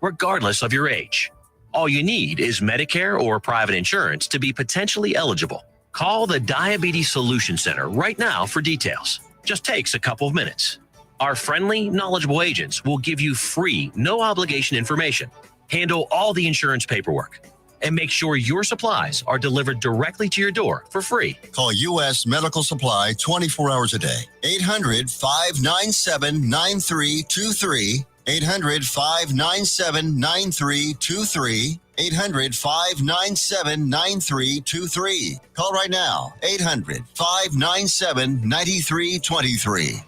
regardless of your age. All you need is Medicare or private insurance to be potentially eligible. Call the Diabetes Solution Center right now for details. Just takes a couple of minutes. Our friendly, knowledgeable agents will give you free, no obligation information, handle all the insurance paperwork, and make sure your supplies are delivered directly to your door for free. Call U.S. Medical Supply 24 hours a day. 800-597-9323. 800-597-9323. 800-597-9323. Call right now. 800-597-9323.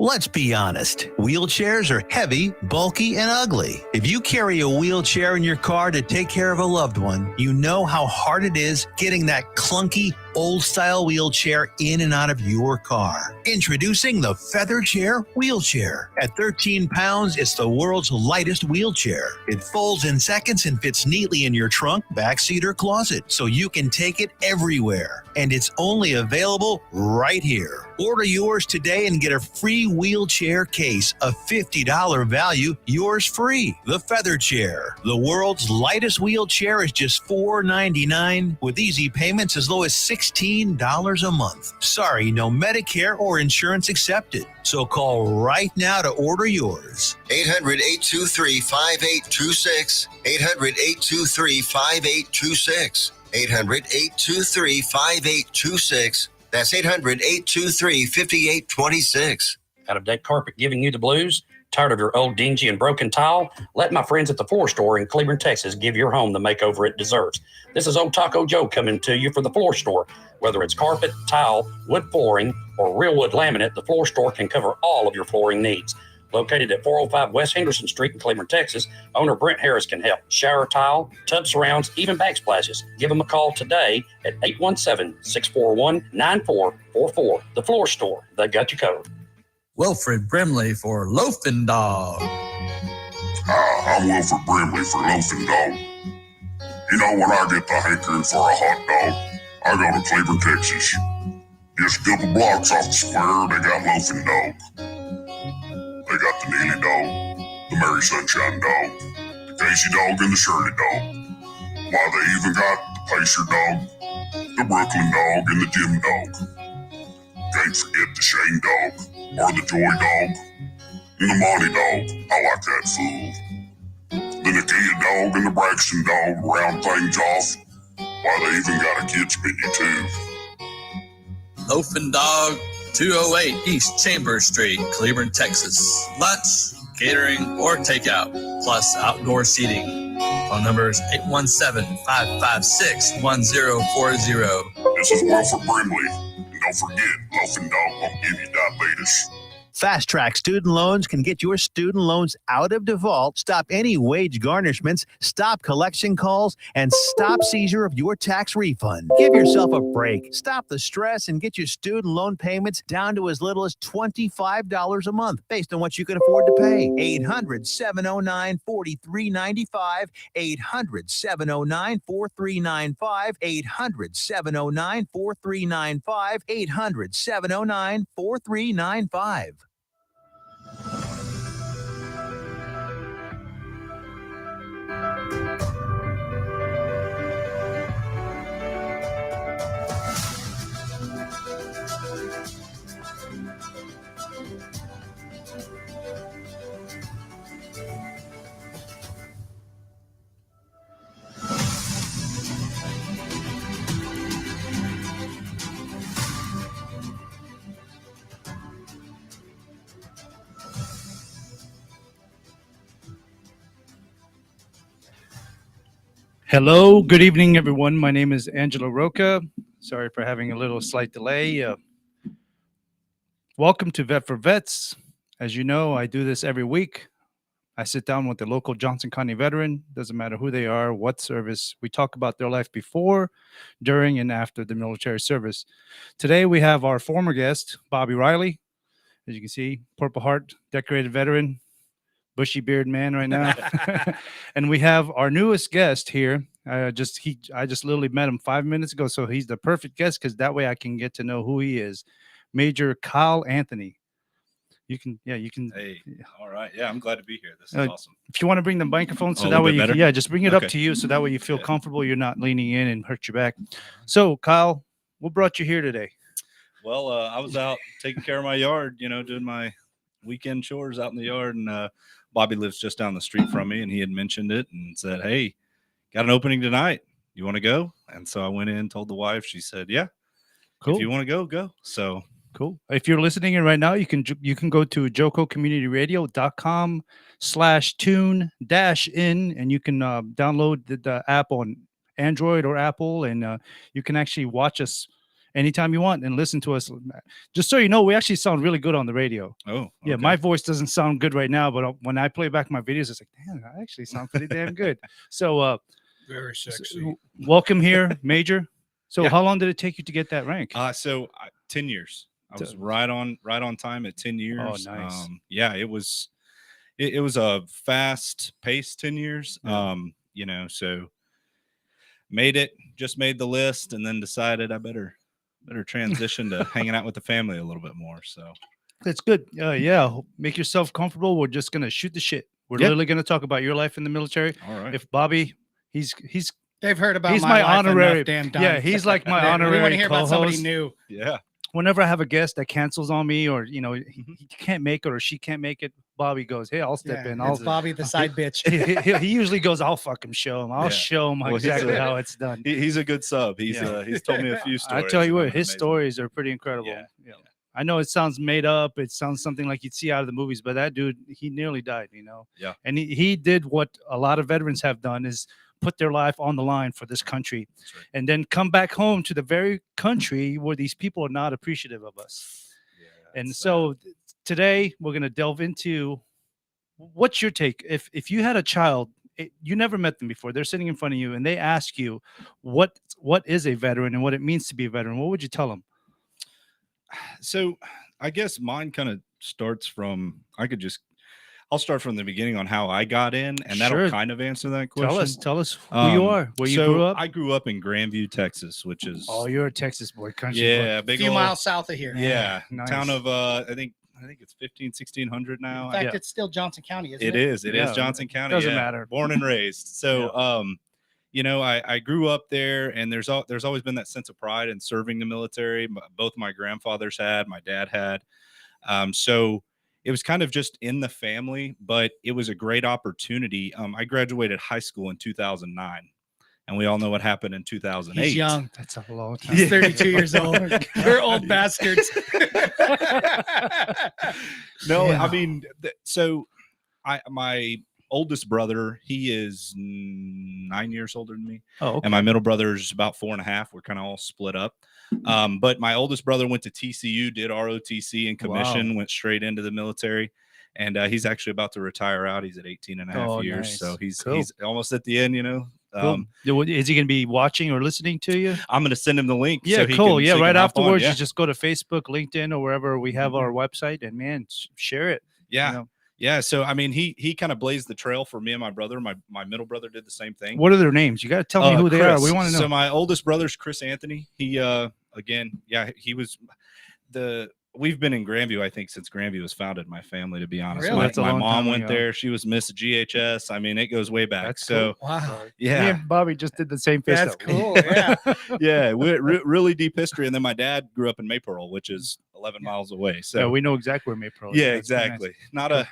Let's be honest. Wheelchairs are heavy, bulky, and ugly. If you carry a wheelchair in your car to take care of a loved one, you know how hard it is getting that clunky, old-style wheelchair in and out of your car. Introducing the Feather Chair Wheelchair. At 13 pounds, it's the world's lightest wheelchair. It folds in seconds and fits neatly in your trunk, backseat, or closet, so you can take it everywhere. And it's only available right here. Order yours today and get a free wheelchair case, a $50 value, yours free. The Feather Chair. The world's lightest wheelchair is just $4.99 with easy payments as low as $16 a month. Sorry, no Medicare or insurance accepted. So call right now to order yours. 800-823-5826. 800-823-5826. 800-823-5826. That's 800-823-5826. Out-of-date carpet giving you the blues? Tired of your old dingy and broken tile? Let my friends at the Floor Store in Cleburne, Texas give your home the makeover it deserves. This is Old Taco Joe coming to you for the Floor Store. Whether it's carpet, tile, wood flooring, or real wood laminate, the Floor Store can cover all of your flooring needs. Located at 405 West Henderson Street in Cleburne, Texas, owner Brent Harris can help. Shower tile, tub surrounds, even backsplashes. Give them a call today at 817-641-9444. The Floor Store, they got you covered. Wilfred Brimley for Loafing Dog. I'm Wilfred Brimley for Loafing Dog. You know, when I get the hankering for a hot dog, I go to Cleburne, Texas. Just a couple blocks off the square, they got Loafing Dog. They got the Neely Dog, the Mary Sunshine Dog, the Casey Dog, and the Shirley Dog. Why, they even got the Pacer Dog, the Brooklyn Dog, and the Jim Dog. Can't forget the Shane Dog, or the Joy Dog, and the Monty Dog. I like that fool. The Nakia Dog and the Braxton Dog round things off. Why, they even got a kids menu too. Loafing Dog, 208 East Chambers Street, Cleburne, Texas. Lunch, catering, or takeout, plus outdoor seating. Phone number is 817-556-1040. This is Wilfred Brimley. And don't forget, Loafing Dog won't give you diabetes. Fast Track Student Loans can get your student loans out of default, stop any wage garnishments, stop collection calls, and stop seizure of your tax refund. Give yourself a break. Stop the stress and get your student loan payments down to as little as $25 a month based on what you can afford to pay. 800-709-4395. 800-709-4395. 800-709-4395. 800-709-4395. Hello, good evening, everyone. My name is Angelo Rocha. Sorry for having a little slight delay. Welcome to Vet for Vets. As you know, I do this every week. I sit down with the local Johnson County veteran. Doesn't matter who they are, what service. We talk about their life before, during, and after the military service. Today, we have our former guest, Bobby Riley. As you can see, Purple Heart, decorated veteran. Bushy beard man right now. And we have our newest guest here. I just literally met him 5 minutes ago, so he's the perfect guest because that way I can get to know who he is. Major Kyle Anthony. You can. Hey, all right. Yeah, I'm glad to be here. This is Uh, awesome. If you want to bring the microphone, so Oh, a that little way bit you better? can, just bring it up Okay. to you, so that way you feel Yeah. comfortable. You're not leaning in and hurt your back. So, Kyle, what brought you here today? Well, I was out taking care of my yard, doing my weekend chores out in the yard, and Bobby lives just down the street from me, and he had mentioned it and said, "Hey, got an opening tonight. You want to go?" And so I went in, told the wife. She said, "Yeah, Cool. if you want to go, go." So Cool. If you're listening in right now, you can go to jococommunityradio.com/tune-in, and you can download the app on Android or Apple, and you can actually watch us anytime you want and listen to us. Just so you know, we actually sound really good on the radio. oh, Yeah, okay. my voice doesn't sound good right now, but when I play back my videos, it's like, damn, I actually sound pretty damn good. So, Very sexy. welcome here, Major. So, Yeah. how long did it take you to get that rank? 10 years. I was right on time at 10 years. Oh, nice. Yeah, it was a fast pace 10 years. Yeah. So just made the list, and then decided I better transition to hanging out with the family a little bit more. So That's good. Yeah, make yourself comfortable. We're just gonna shoot the shit. We're Yeah. literally gonna talk about your life in the military. all right. If Bobby, he's They've heard about he's my my life honorary. enough damn time. Yeah, he's like my We want to honorary hear about somebody co-host. new. Yeah. Whenever I have a guest that cancels on me, or he Mhm. can't make it or she can't make it, Bobby goes, "Hey, I'll step in. I'll." It's Bobby the side bitch. He usually goes, "I'll fucking show him. I'll Yeah. show him Well, he's exactly a- how it's done." He's a good sub. He's Yeah. he's told me a few I stories. tell you and what, I'm his amazing. stories are pretty incredible. Yeah. Yeah. I know it sounds made up. It sounds something like you'd see out of the movies, but that dude, he nearly died, Yeah. And he did what a lot of veterans have done, is put their life on the line for this country, That's right. and then come back home to the very country where these people are not appreciative of us. Yeah, And it's so today we're going to delve into, what's your take? If you had a child, you never met them before, they're sitting in front of you, and they ask you what is a veteran and what it means to be a veteran, what would you tell them? So I guess mine kind of starts from, I'll start from the beginning on how I got in, and that'll Sure. kind of answer that question. Tell us who you are, where you so grew up. I grew up in Grandview, Texas, which is Oh, you're a Texas boy, country boy. yeah, A big few ol' miles south of here. yeah, Nice. town of I think it's 1600 now. In fact, Yeah. it's still Johnson County, isn't It it? is. It is Yeah, Johnson County. doesn't yeah. matter. Born and raised. So, I grew up there, and there's always been that sense of pride in serving the military. Both my grandfathers had, my dad had. So it was kind of just in the family, but it was a great opportunity. I graduated high school in 2009, and we all know what happened in 2008. He's young. That's a long time. He's 32 years old. We're old bastards. No, Yeah. I mean, my oldest brother, he is 9 years older than me, Oh, okay. and my middle brother is about 4.5. We're kind of all split up. But my oldest brother went to TCU, did ROTC and commission, went straight into the military. And he's actually about to retire out. He's at 18 and a half Oh, years. nice. So he's Cool. he's almost at the end, Cool. Is he going to be watching or listening to you? I'm going to send him the link. Yeah, so he cool. can- Yeah, so he right can hop on. afterwards, Yeah. you just go to Facebook, LinkedIn, or wherever we have our website, and man, share it. Yeah. you know. Yeah. So, I mean, he kind of blazed the trail for me and my brother. My middle brother did the same thing. What are their names? You got to tell me who they are. Chris. We want to know. So my oldest brother's Chris Anthony. He again, yeah, he was we've been in Grandview, I think, since Grandview was founded, my family, to be honest. Really? My, That's a my long mom time went ago. there. She was Miss GHS. I mean, it goes way back. That's so Wow. Me yeah, and Bobby just did the same face. That's though. cool. Yeah. yeah, really deep history. And then my dad grew up in Maypearl, which is 11 miles away. So Yeah, we know exactly where Maypro is. yeah, That's very nice. exactly.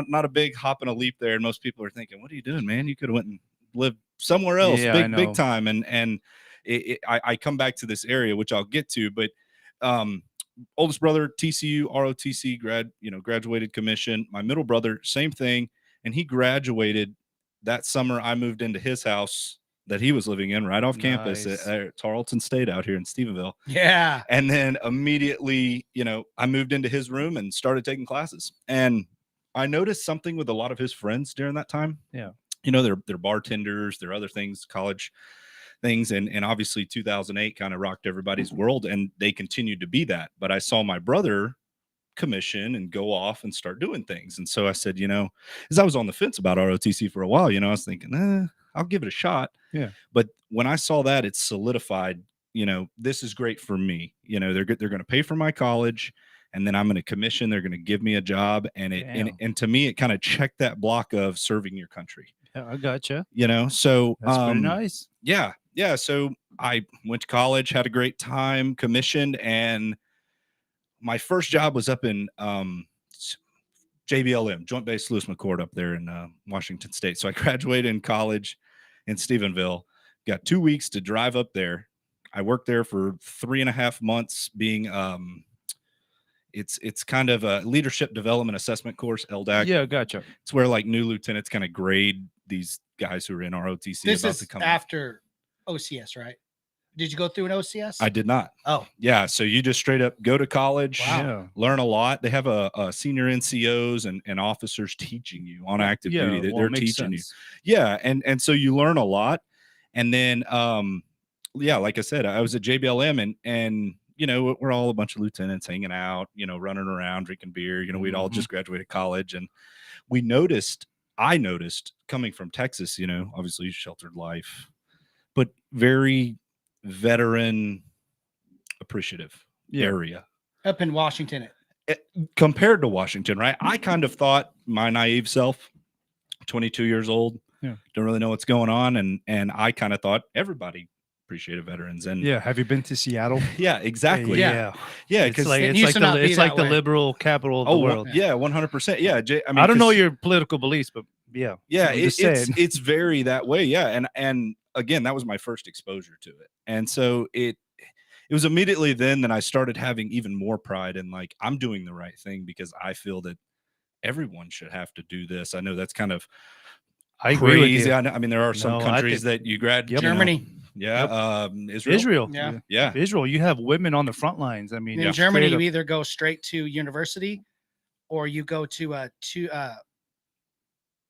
Not a big hop and a leap there. And most people are thinking, "What are you doing, man? You could have went and lived somewhere else, Yeah, I know. big time." And I come back to this area, which I'll get to. But oldest brother, TCU, ROTC graduated commission. My middle brother, same thing, and he graduated that summer. I moved into his house that he was living in right off campus Nice. at Tarleton State out here in Stephenville. Yeah. And then immediately, I moved into his room and started taking classes. And I noticed something with a lot of his friends during that time. Yeah. They're bartenders, they're other things, college things. And obviously 2008 kind of rocked everybody's world, and they continued to be that. But I saw my brother commission and go off and start doing things. And so I said, as I was on the fence about ROTC for a while, I was thinking, I'll give it a shot. Yeah. But when I saw that, it solidified, this is great for me. They're going to pay for my college, and then I'm going to commission. They're going to give me a job, and Damn. and to me, it kind of checked that block of serving your country. Yeah, I gotcha. So That's pretty nice. Yeah. So I went to college, had a great time, commissioned, and my first job was up in JBLM, Joint Base Lewis McChord, up there in Washington State. So I graduated in college in Stephenville, got 2 weeks to drive up there. I worked there for 3.5 months being it's kind of a leadership development assessment course, LDAC. Yeah, gotcha. It's where like new lieutenants kind of grade these guys who are in our OTC. This about is to come after OCS, right? Did you go through an OCS? I did not. Oh, Yeah. So you just straight up go to college, Wow. learn a lot. They have a senior NCOs and officers teaching you on active duty. They're makes teaching sense. you. Yeah. And so you learn a lot. And then, like I said, I was at JBLM and we're all a bunch of lieutenants hanging out, running around, drinking beer. We'd all just graduated college, and I noticed coming from Texas, obviously sheltered life, but very veteran appreciative area up in Washington. Compared to Washington, right? I kind of thought, my naive self, 22 years old, don't really know what's going on, and I kind of thought everybody appreciated veterans. And have you been to Seattle? Yeah, exactly. Yeah, because it's like the liberal capital of the world. Yeah, 100%. Yeah, I don't know your political beliefs, but yeah, it's very that way. Yeah, and again, that was my first exposure to it, and so it was immediately then that I started having even more pride in, like, I'm doing the right thing because I feel that everyone should have to do this. I know that's kind of I agree with crazy. you. I mean, there are some countries that you graduate. Germany. Israel. Yeah. Israel. You have women on the front lines. I mean, in Germany, you either go straight to university, or you go to a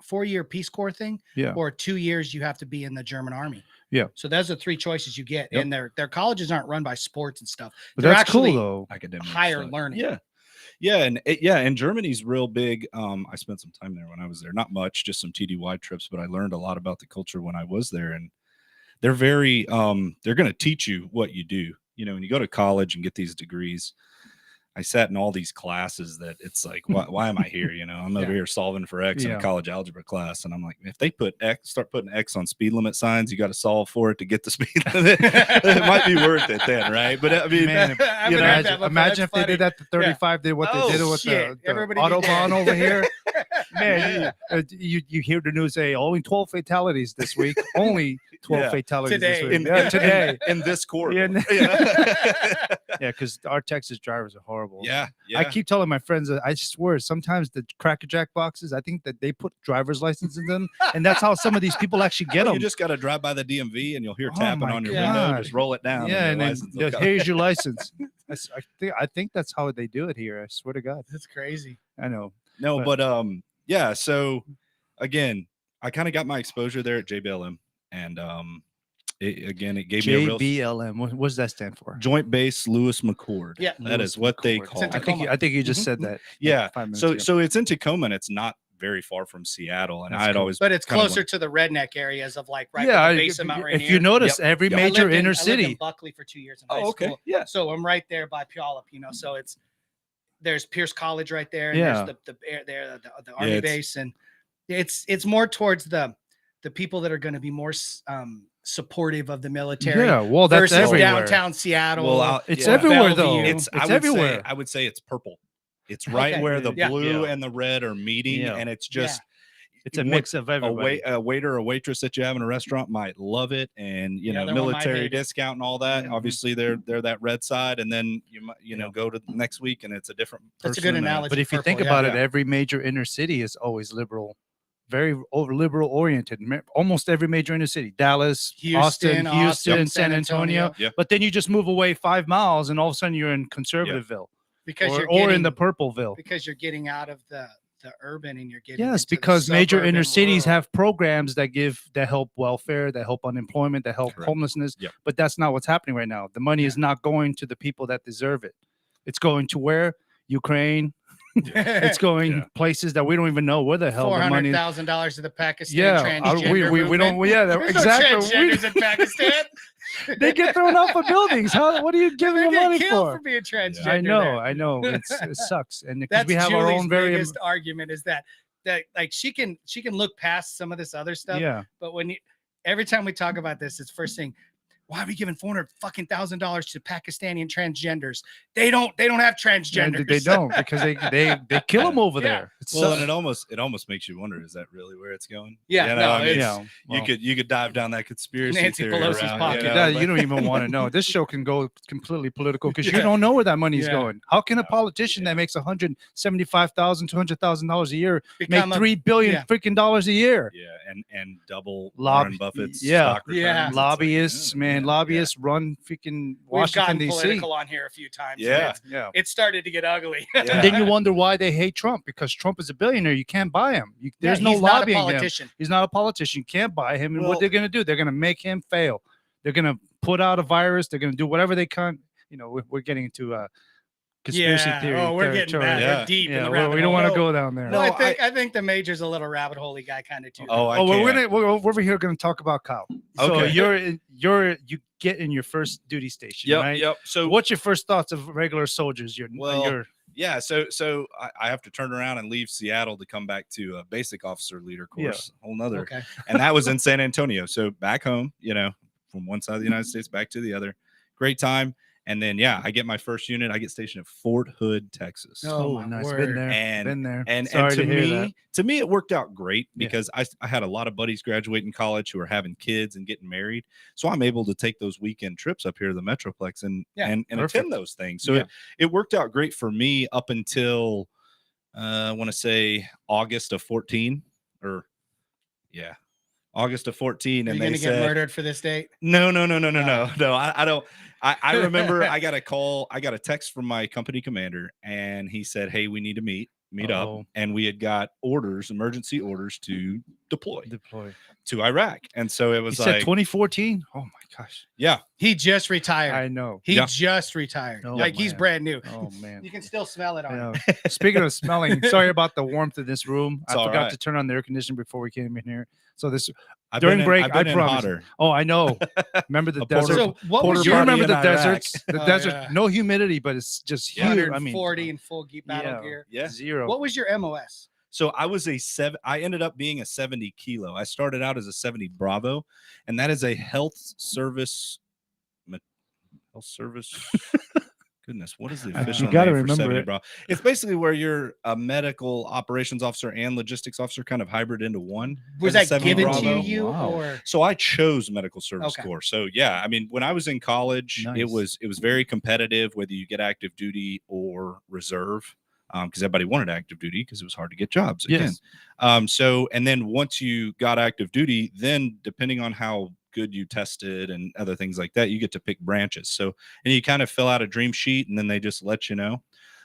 4-year Peace Corps thing, or 2 years you have to be in the German army. Yeah. So those are 3 choices you get, and their colleges aren't run by sports and stuff. But they're that's actually cool though. Academic higher stuff. learning. And Germany's real big. I spent some time there when I was there, not much, just some TDY trips, but I learned a lot about the culture when I was there, and they're very they're going to teach you what you do. When you go to college and get these degrees, I sat in all these classes that it's like, why am I here? I'm over here solving for X in a college algebra class. And I'm like, if they start putting X on speed limit signs, you got to solve for it to get the speed limit. It might be worth it then, right? But I mean, man, imagine if they did that to 35, did what they did with the Autobahn over here. Man, you hear the news say only 12 fatalities this week. Only 12 fatalities this week. Today. In this corridor. Yeah, because our Texas drivers are horrible. Yeah. I keep telling my friends that I swear sometimes the Cracker Jack boxes, I think that they put driver's license in them, and that's how some of these people actually get them. You just got to drive by the DMV and you'll hear tapping on your window. Just roll it down. Yeah, and then here's your license. I think that's how they do it here. I swear to God. That's crazy. I know. No, but so again, I kind of got my exposure there at JBLM, and it gave me a real JBLM. What does that stand for? Joint Base Lewis McChord. Yeah, that is what they call it. I think you just said that. Yeah. 5 minutes ago. So it's in Tacoma, and it's not very far from Seattle, and I had always, but it's closer to the redneck areas of like right yeah. the base of Mount Rainier. If you notice, every major inner I lived city. in Buckley for 2 years in high school. Yeah. So I'm right there by Puyallup, So there's Pierce College right there, and there's the Army base, and it's more towards the people that are going to be more supportive of the military. Yeah, well, that's versus everywhere. Downtown Seattle. Well, it's everywhere though. It's everywhere. I would say it's purple. It's right where the blue and the red are meeting, and it's just it's a mix of everybody. A waiter or waitress that you have in a restaurant might love it, and military discount and all that. Obviously, they're that red side, and then you go to the next week and it's a different person. That's a good analogy. But if you think about it, every major inner city is always liberal. Very over liberal oriented. Almost every major inner city, Dallas, Austin, San Antonio. Yeah. But then you just move away 5 miles, and all of a sudden you're in Conservativeville, because or in the Purpleville. Because you're getting out of the urban and you're getting because major inner cities have programs that help welfare, that help unemployment, that help homelessness. Yep. But that's not what's happening right now. The money is not going to the people that deserve it. It's going to where? Ukraine. It's going places that we don't even know where the hell the money. $400,000 to the Pakistan Yeah, transgender we don't. movement. Yeah, There's exactly. no transgenders in Pakistan. They get thrown off of buildings. What are you giving They them get money killed for? for being transgender. I know. It sucks, and because That's we have Julie's our own very biggest argument is that like she can look past some of this other stuff. Yeah. But every time we talk about this, it's first thing. Why are we giving $400,000 to Pakistani transgenders? They don't have transgenders. They don't, because they kill them over there. Well, and it almost makes you wonder, is that really where it's going? Yeah, you know, no, I mean, well, you could dive down that conspiracy Nancy theory Pelosi's around, pocket. You don't even want to know. This show can go completely political because you don't know where that money is going. How can a politician that makes $175,000, $200,000 a year make $3 billion freaking dollars a year? Yeah, and double Warren Buffett's yeah, stock returns. Lobbyists, lobbyists run freaking Washington We've gotten D.C. political on here a few times. Yeah, it started to get ugly. And then you wonder why they hate Trump, because Trump is a billionaire. You can't buy him. There's no lobbying him. He's not a politician. You can't buy him. And what they're going to do, they're going to make him fail. They're going to put out a virus. They're going to do whatever they can. You know, we're getting into conspiracy theory. Oh, we're getting bad. We're deep in the rabbit hole. We don't want to go down there. No, I think the Major's a little rabbit holey guy kind of too. We're over here going to talk about Kyle. Okay. So you get in your first duty station, right? Yep. So what's your first thoughts of regular soldiers? Yeah, so I have to turn around and leave Seattle to come back to a basic officer leader course, whole nother. Okay. And that was in San Antonio. So back home, from one side of the United States back to the other. Great time. And then, I get my first unit. I get stationed at Fort Hood, Texas. Oh, nice. Been there. And to me, it worked out great because I had a lot of buddies graduate in college who are having kids and getting married. So I'm able to take those weekend trips up here to the Metroplex and attend those things. So it worked out great for me up until, I want to say August of 14 August of 14. And they said, get murdered for this date? No. I don't. I remember I got a text from my company commander, and he said, "Hey, we need to meet up." And we had got emergency orders to deploy to Iraq. And so it was like 2014. Oh my gosh. Yeah. He just retired. I know. He just retired. He's brand new. Oh man. You can still smell it on him. Speaking of smelling, sorry about the warmth in this room. I forgot right. to turn on the air conditioner before we came in here. So I've during been break, I've been I in promise. hotter. Oh, I know. Remember the desert? So what was you your remember the Iraq. deserts? The desert, yeah. no humidity, but it's just huge. 140 in full battle gear. Yeah. Zero. What was your MOS? So I ended up being a 70 kilo. I started out as a 70 Bravo, and that is a health service. Goodness, what is the official gotta name for remember 70 it. Bravo? It's basically where you're a medical operations officer and logistics officer, kind of hybrid into one. Was as a that 70 given Bravo. to you, or So I chose medical service Okay. corps. So yeah, I mean, when I was in college, Nice. it was very competitive, whether you get active duty or reserve, because everybody wanted active duty because it was hard to get jobs. Again. Yes. So and then once you got active duty, then depending on how good you tested and other things like that, you get to pick branches. So and you kind of fill out a dream sheet, and then they just let you know.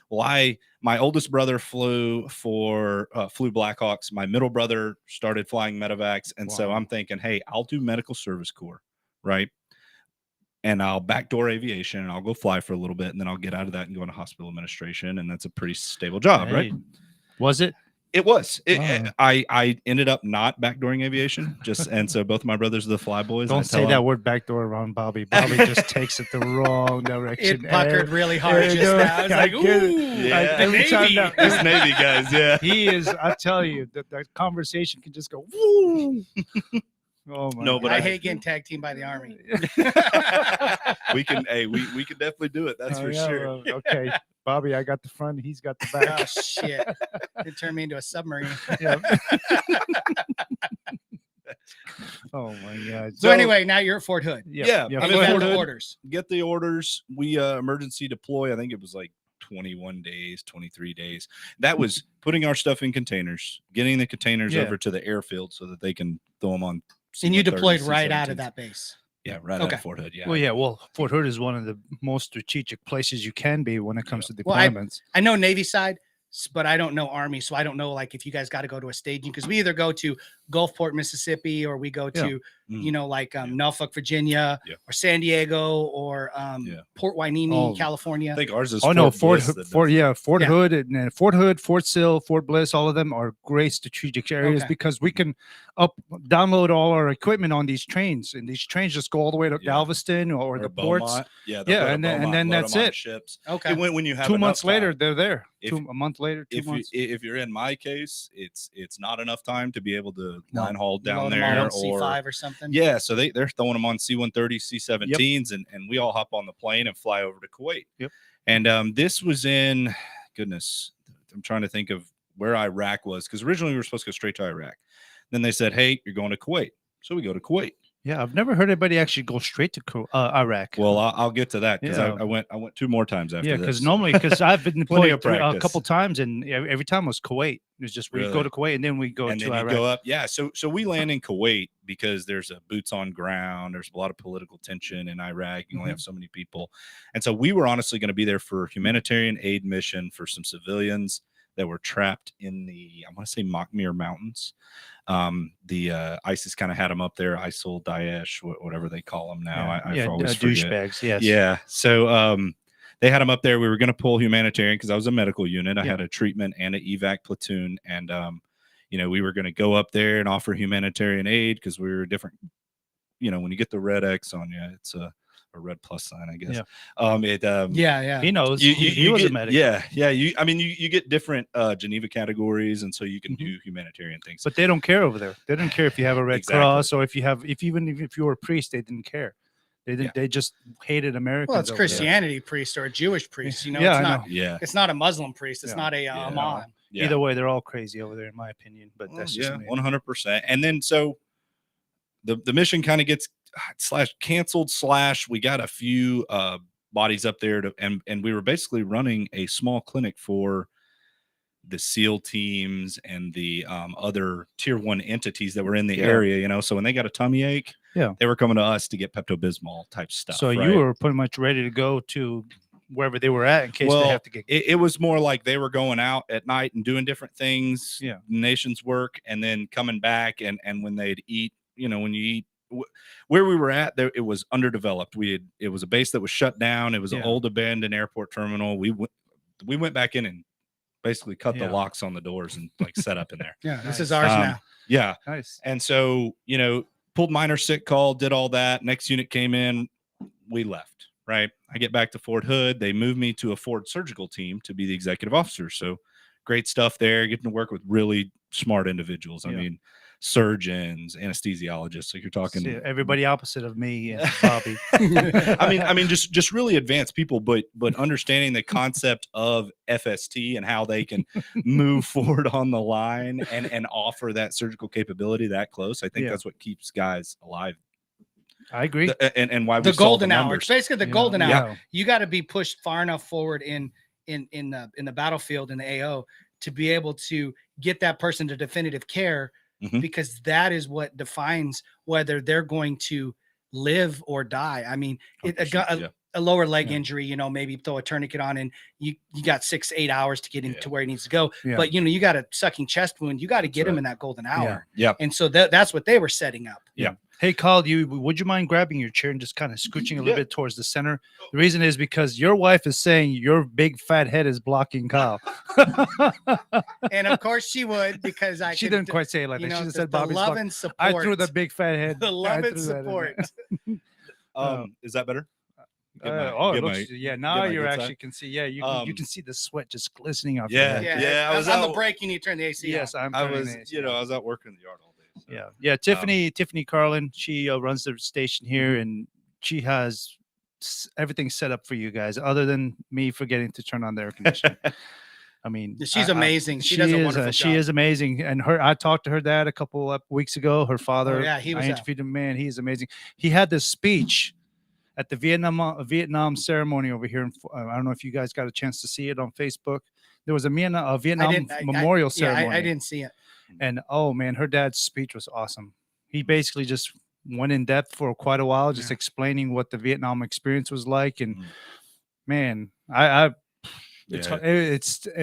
Well, my oldest brother flew Blackhawks. My middle brother started flying medevacs. And so I'm thinking, hey, I'll do medical service corps, right? And I'll backdoor aviation, and I'll go fly for a little bit, and then I'll get out of that and go into hospital administration. And that's a pretty stable job, right? Was it? It was. I ended up not backdooring aviation, and so both of my brothers are the fly boys. Don't say that word backdoor around Bobby. Bobby just takes it the wrong direction. it puckered really hard just now? I was like, ooh, every time this Navy guys, he is. I tell you, that conversation can just go woo. Oh my! No, but I hate getting tag teamed by the Army. we can definitely do it. That's for sure. Okay, Bobby, I got the front. He's got the back. Oh shit! It turned me into a submarine. Yeah. Oh my god! So anyway, now you're at Fort Hood. Yeah. And you got the orders. Get the orders. We emergency deploy. I think it was like 21 days, 23 days. That was putting our stuff in containers, getting the containers over to the airfield so that they can throw them on. And you deployed right out of that base. Yeah, right out of Fort Hood. Yeah. Well, Fort Hood is one of the most strategic places you can be when it comes to deployments. I know Navy side, but I don't know Army, so I don't know like if you guys got to go to a staging, because we either go to Gulfport, Mississippi, or we go to you know, like Norfolk, Virginia, or San Diego, or Port Hueneme, California. I think ours is Fort Fort Hood and Fort Hood, Fort Sill, Fort Bliss, all of them are great strategic areas because we can download all our equipment on these trains, and these trains just go all the way to Galveston or the Beaumont. ports. And then that's it. Ships. Okay. When you have 2 months later, time, they're there. A month later, 2 months. If you're in my case, it's not enough time to be able to line haul down Load there them on or C5 or something. Yeah, so they're throwing them on C-130, C-17s, and we all hop on the plane and fly over to Kuwait. Yep. And this was in, goodness, I'm trying to think of where Iraq was, because originally we were supposed to go straight to Iraq. Then they said, hey, you're going to Kuwait. So we go to Kuwait. Yeah, I've never heard anybody actually go straight to Iraq. Well, I'll get to that because I went 2 more times after. Yeah, because I've been Plenty deployed of a couple times, and every time was Kuwait. It was just we go to Kuwait and then we go to Iraq. Go up. Yeah, so we land in Kuwait because there's a boots on ground. There's a lot of political tension in Iraq. You only have so many people, and so we were honestly going to be there for a humanitarian aid mission for some civilians that were trapped in the, I want to say, Makhmir Mountains. The ISIS kind of had them up there, ISIL, Daesh, whatever they call them now. I always forget. Douchebags, yes. Yeah. So they had them up there. We were going to pull humanitarian because I was a medical unit. I had a treatment and an evac platoon, and we were going to go up there and offer humanitarian aid because we were different. When you get the red X on you, it's a red plus sign, I guess. He knows. He was get, a medic. Yeah. You get different Geneva categories, and so you can do humanitarian things. But they don't care over there. They don't care if you have a Red Cross or if you were a priest, they didn't care. They didn't. They just hated Americans. Well, it's Christianity priest or a Jewish priest. It's not a Muslim priest. It's not a imam. Yeah. Either way, they're all crazy over there, in my opinion. But that's just 100%. And then so the mission kind of gets canceled / we got a few bodies up there and we were basically running a small clinic for the SEAL teams and the other tier 1 entities that were in the area, so when they got a tummy ache, they were coming to us to get Pepto-Bismol type stuff. So you were pretty much ready to go to wherever they were at in case they have to get. It was more like they were going out at night and doing different things, nation's work, and then coming back and when they'd eat, when you eat. Where we were at, it was underdeveloped. It was a base that was shut down. It was an old abandoned airport terminal. We went back in and basically cut the locks on the doors and set up in there. This is ours now. Yeah, nice. And so pulled minor sick call, did all that. Next unit came in, we left. Right, I get back to Fort Hood. They moved me to a Ford surgical team to be the executive officer. So great stuff there. Getting to work with really smart individuals. I mean, surgeons, anesthesiologists. So you're talking everybody opposite of me and Bobby. I mean, just really advanced people, but understanding the concept of FST and how they can move forward on the line and offer that surgical capability that close. I think that's what keeps guys alive. I agree. And why the we golden the hour. It's basically the golden hour. Yeah. You got to be pushed far enough forward in the battlefield in the AO to be able to get that person to definitive care. Because that is what defines whether they're going to live or die. I mean, a lower leg injury, maybe throw a tourniquet on and you got 6-8 hours to get into where he needs to go. But you got a sucking chest wound. You got to get him in that golden hour. And so that's what they were setting up. Hey, Carl, would you mind grabbing your chair and just kind of scooching a little bit towards the center? The reason is because your wife is saying your big fat head is blocking Kyle. And of course she would, because she didn't quite say it like that. She just said Bobby's love and support. I threw the big fat head. The love and support. Is that better? Now you actually can see. Yeah, you can see the sweat just glistening off. Yeah. I was on the break and you turn the AC. Yes, on. I was out working in the yard all day. So. Yeah. Tiffany Carlin, she runs the station here, and she has everything set up for you guys, other than me forgetting to turn on the air conditioning. I mean, she's amazing. She does a wonderful job. She is amazing. And I talked to her dad a couple of weeks ago. Her father, I interviewed him. Man, he's amazing. He had this speech at the Vietnam ceremony over here. I don't know if you guys got a chance to see it on Facebook. There was a Vietnam memorial ceremony. I didn't see it. And oh man, her dad's speech was awesome. He basically just went in depth for quite a while, just explaining what the Vietnam experience was like. And man, it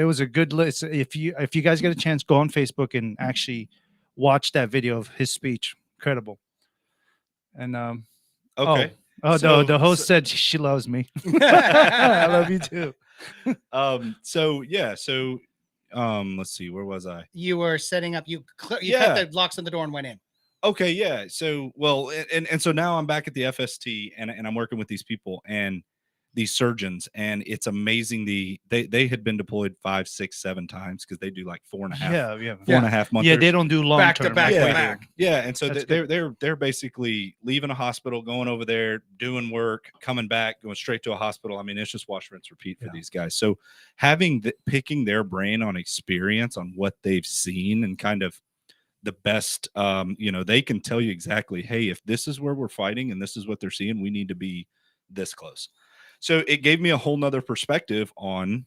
was a good list. If you guys get a chance, go on Facebook and actually watch that video of his speech. Incredible. And Okay. Oh, So- the host said she loves me. I love you too. Let's see, where was I? You were setting up. You Yeah. cut the locks on the door and went in. Okay, yeah. So, well, and so now I'm back at the FST and I'm working with these people and these surgeons, and it's amazing. They had been deployed 5, 6, 7 times because they do like 4.5 months. Yeah, they don't do long Back to term. back like to we do. back. Yeah, and so That's they're basically leaving a hospital, going over there, doing work, coming back, going straight to a hospital. I mean, it's just wash, rinse, repeat for these guys. So picking their brain on experience, on what they've seen, and kind of the best, they can tell you exactly, hey, if this is where we're fighting and this is what they're seeing, we need to be this close. So it gave me a whole nother perspective on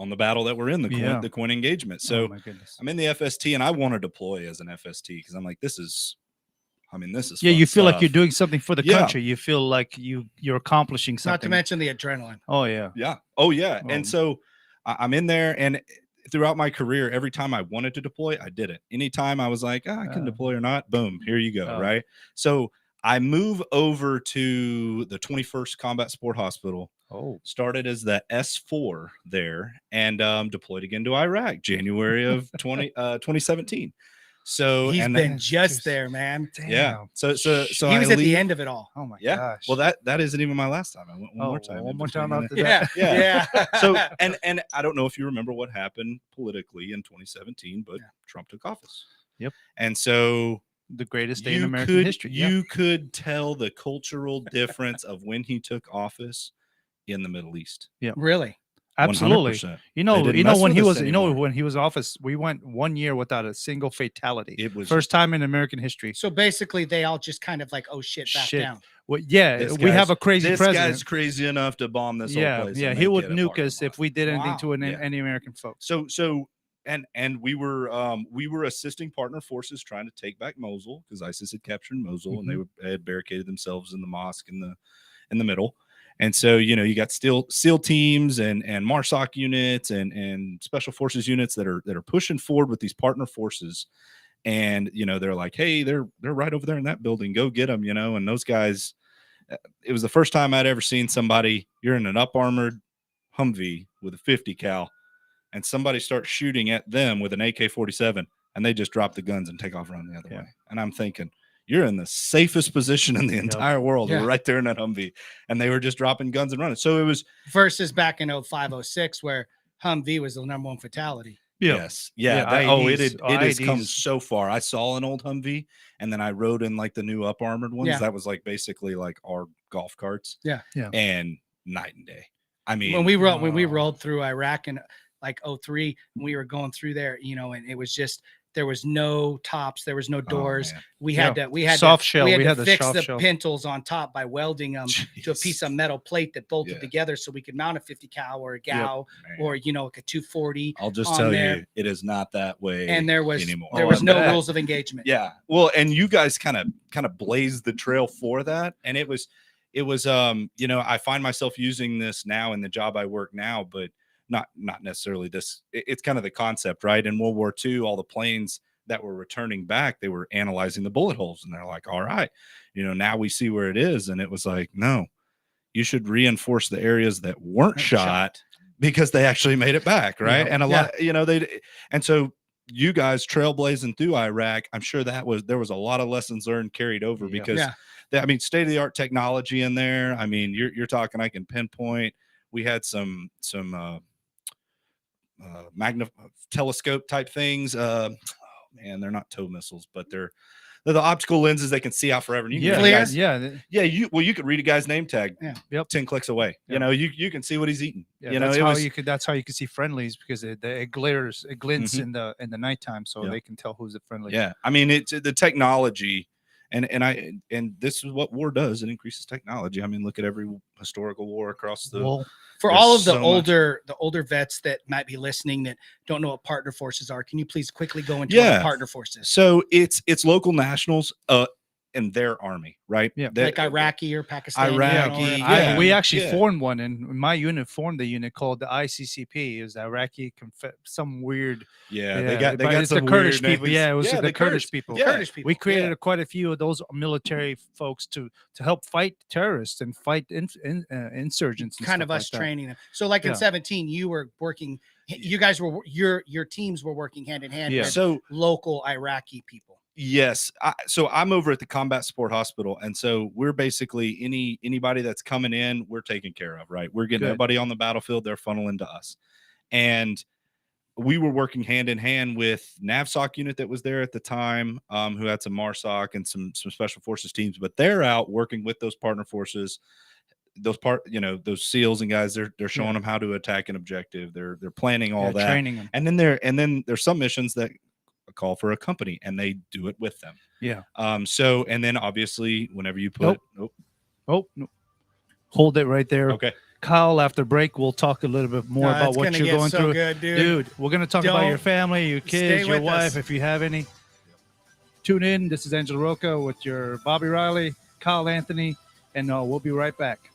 the battle that we're in, the Quinn engagement. So Oh my goodness. I'm in the FST and I want to deploy as an FST because I'm like, this is Yeah, fun you feel like stuff. you're doing something for the Yeah. country. You feel like you're accomplishing something. Not to mention the adrenaline. Oh yeah. Yeah. Oh yeah. Oh. And so I'm in there, and throughout my career, every time I wanted to deploy, I did it. Anytime I was like, I can deploy or not, boom, here you go. Right. So I move over to the 21st Combat Support Hospital. Oh. Started as the S4 there, and deployed again to Iraq, January of 2017. So He's and been just there, man. yeah. So He was at the end of it all. Oh my Yeah. gosh. Well, that isn't even my last time. I went one more time. One in more between, time and after then- that. Yeah. Yeah. Yeah. So and I don't know if you remember what happened politically in 2017, but Trump took office. Yep. And so The greatest day in American history. You could tell the cultural difference of when he took office in the Middle East. Really? Absolutely. 100%. You They know, didn't mess when with he us was, anymore. when he was office, we went 1 year without a single fatality. It was First time in American history. So basically, they all just kind of like, oh shit, back Shit. down. Well, yeah, This we have guy's- a crazy this president. guy's crazy enough to bomb this whole Yeah, place. yeah, and he make would it a nuke parking us if lot. we did anything Wow. to Yeah. any American folks. So and we were assisting partner forces trying to take back Mosul because ISIS had captured Mosul and they had barricaded themselves in the mosque in the middle. And so, you got SEAL teams and MARSOC units and special forces units that are pushing forward with these partner forces. And, they're like, hey, they're right over there in that building. Go get them, and those guys, it was the first time I'd ever seen somebody, you're in an up armored Humvee with a 50 cal and somebody starts shooting at them with an AK-47 and they just drop the guns and take off running the other way. And I'm thinking, you're in the safest position in the entire world. Yeah. We're right there in that Humvee. And they were just dropping guns and running. So it was Versus back in 05, 06, where Humvee was the #1 fatality. yes. Yeah. Yeah, It has come IEDs. so far. I saw an old Humvee and then I rode in like the new up armored ones. Yeah. That was like basically like our golf carts. Yeah. Yeah. And night and day. I mean, When we rolled through Iraq in like 03, we were going through there, and it was just, there was no tops, there was no doors. man. We had to Soft shell. We had to the fix soft the shell. pintles on top by welding them to a piece of metal plate that bolted Yeah. together so we could mount a 50 cal or a gal man. or like a 240. I'll just on tell there. you, it is not that way And there was anymore. there was I no bet. rules of engagement. Yeah. Well, and you guys kind of blazed the trail for that. And it was, I find myself using this now in the job I work now, but not necessarily this. It's kind of the concept, right? In World War II, all the planes that were returning back, they were analyzing the bullet holes and they're like, all right, now we see where it is. And it was like, no, you should reinforce the areas that weren't shot because they actually made it back. Right. Yeah. And a lot, and so you guys trailblazing through Iraq, I'm sure there was a lot of lessons learned carried over because state of the art technology in there. I mean, you're talking, I can pinpoint, we had some telescope type things. Man, they're not tow missiles, but they're the optical lenses they can see out forever. And you can read a guy's- you could read a guy's name tag. Yeah. Yep. 10 clicks away. Yep. You can see what he's eating. Yeah, that's how you could see friendlies because it glints in the nighttime, so they can tell who's a friendly. Yeah, I mean, it's the technology, and this is what war does. It increases technology. I mean, look at every historical war across the. Well, For There's all of the so much. older vets that might be listening that don't know what partner forces are, can you please quickly go into what Yeah. a partner force is? So it's local nationals. in their army, right? Yeah. Like Iraqi or Pakistani. Iraqi, Yeah, we actually yeah. formed one, and my unit formed the unit called the ICCP. Is Iraqi some weird. They got but it's the some Kurdish weird people. names. Yeah, it was the Kurdish Kurds. people. Yeah. Kurdish people. We created quite a few of those military folks to help fight terrorists and fight insurgents. And Kind stuff of us like that. training them. So like in Yeah. 17, you were working. You guys were your teams were working hand in hand with So local Iraqi people. yes, so I'm over at the Combat Support Hospital, and so we're basically anybody that's coming in, we're taking care of, right? We're getting Good. everybody on the battlefield, they're funneling to us, and we were working hand in hand with NAVSOC unit that was there at the time, who had some MARSOC and some special forces teams, but they're out working with those partner forces. Those SEALs and guys, they're showing them how to attack an objective. They're planning all that, training them. and then there's some missions that call for a company and they do it with them. Yeah. So and then obviously whenever you put no. Hold it right there. Okay. Kyle, after break, we'll talk a little bit more about what you're going through. Good, dude. We're going to talk about your family, your kids, your wife, us. if you have any. Tune in. This is Angelo Rocha with your Bobby Riley, Kyle Anthony, and we'll be right back.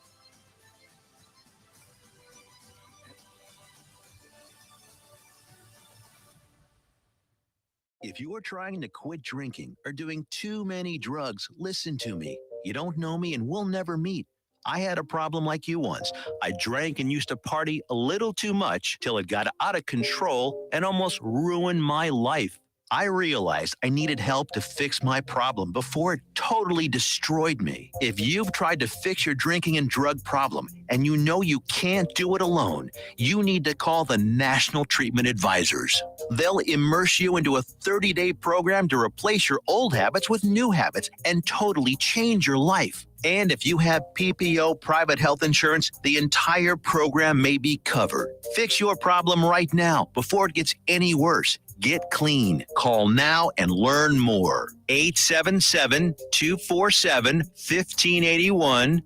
If you are trying to quit drinking or doing too many drugs, listen to me. You don't know me and we'll never meet. I had a problem like you once. I drank and used to party a little too much till it got out of control and almost ruined my life. I realized I needed help to fix my problem before it totally destroyed me. If you've tried to fix your drinking and drug problem and you know you can't do it alone, you need to call the National Treatment Advisors. They'll immerse you into a 30-day program to replace your old habits with new habits and totally change your life. And if you have PPO private health insurance, the entire program may be covered. Fix your problem right now before it gets any worse. Get clean. Call now and learn more. 877-247-1581.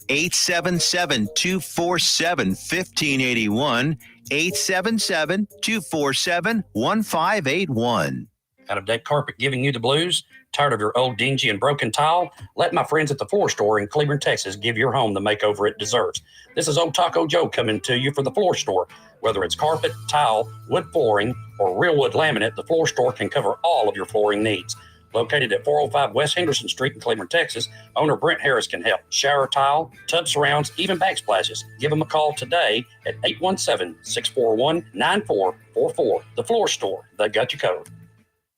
877-247-1581. 877-247-1581. Out of deck carpet giving you the blues? Tired of your old dingy and broken tile? Let my friends at the Floor Store in Cleburne, Texas give your home the makeover it deserves. This is Old Taco Joe coming to you for the Floor Store. Whether it's carpet, tile, wood flooring, or real wood laminate, the Floor Store can cover all of your flooring needs. Located at 405 West Henderson Street in Cleburne, Texas, owner Brent Harris can help. Shower tile, tub surrounds, even backsplashes. Give them a call today at 817-641-9444. The Floor Store, they got you covered.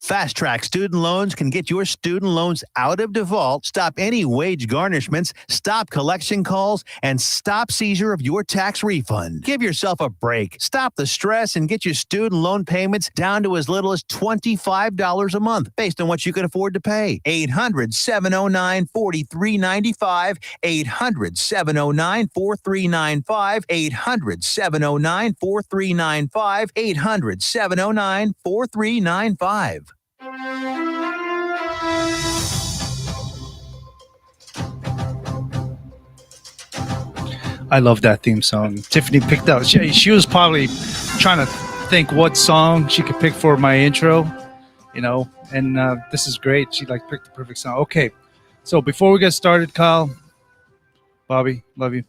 Fast Track Student Loans can get your student loans out of default, stop any wage garnishments, stop collection calls, and stop seizure of your tax refund. Give yourself a break. Stop the stress and get your student loan payments down to as little as $25 a month based on what you can afford to pay. 800-709-4395. 800-709-4395. 800-709-4395. 800-709-4395. I love that theme song. Tiffany picked out. She was probably trying to think what song she could pick for my intro, and this is great. She picked the perfect song. Okay, so before we get started, Kyle, Bobby, love you.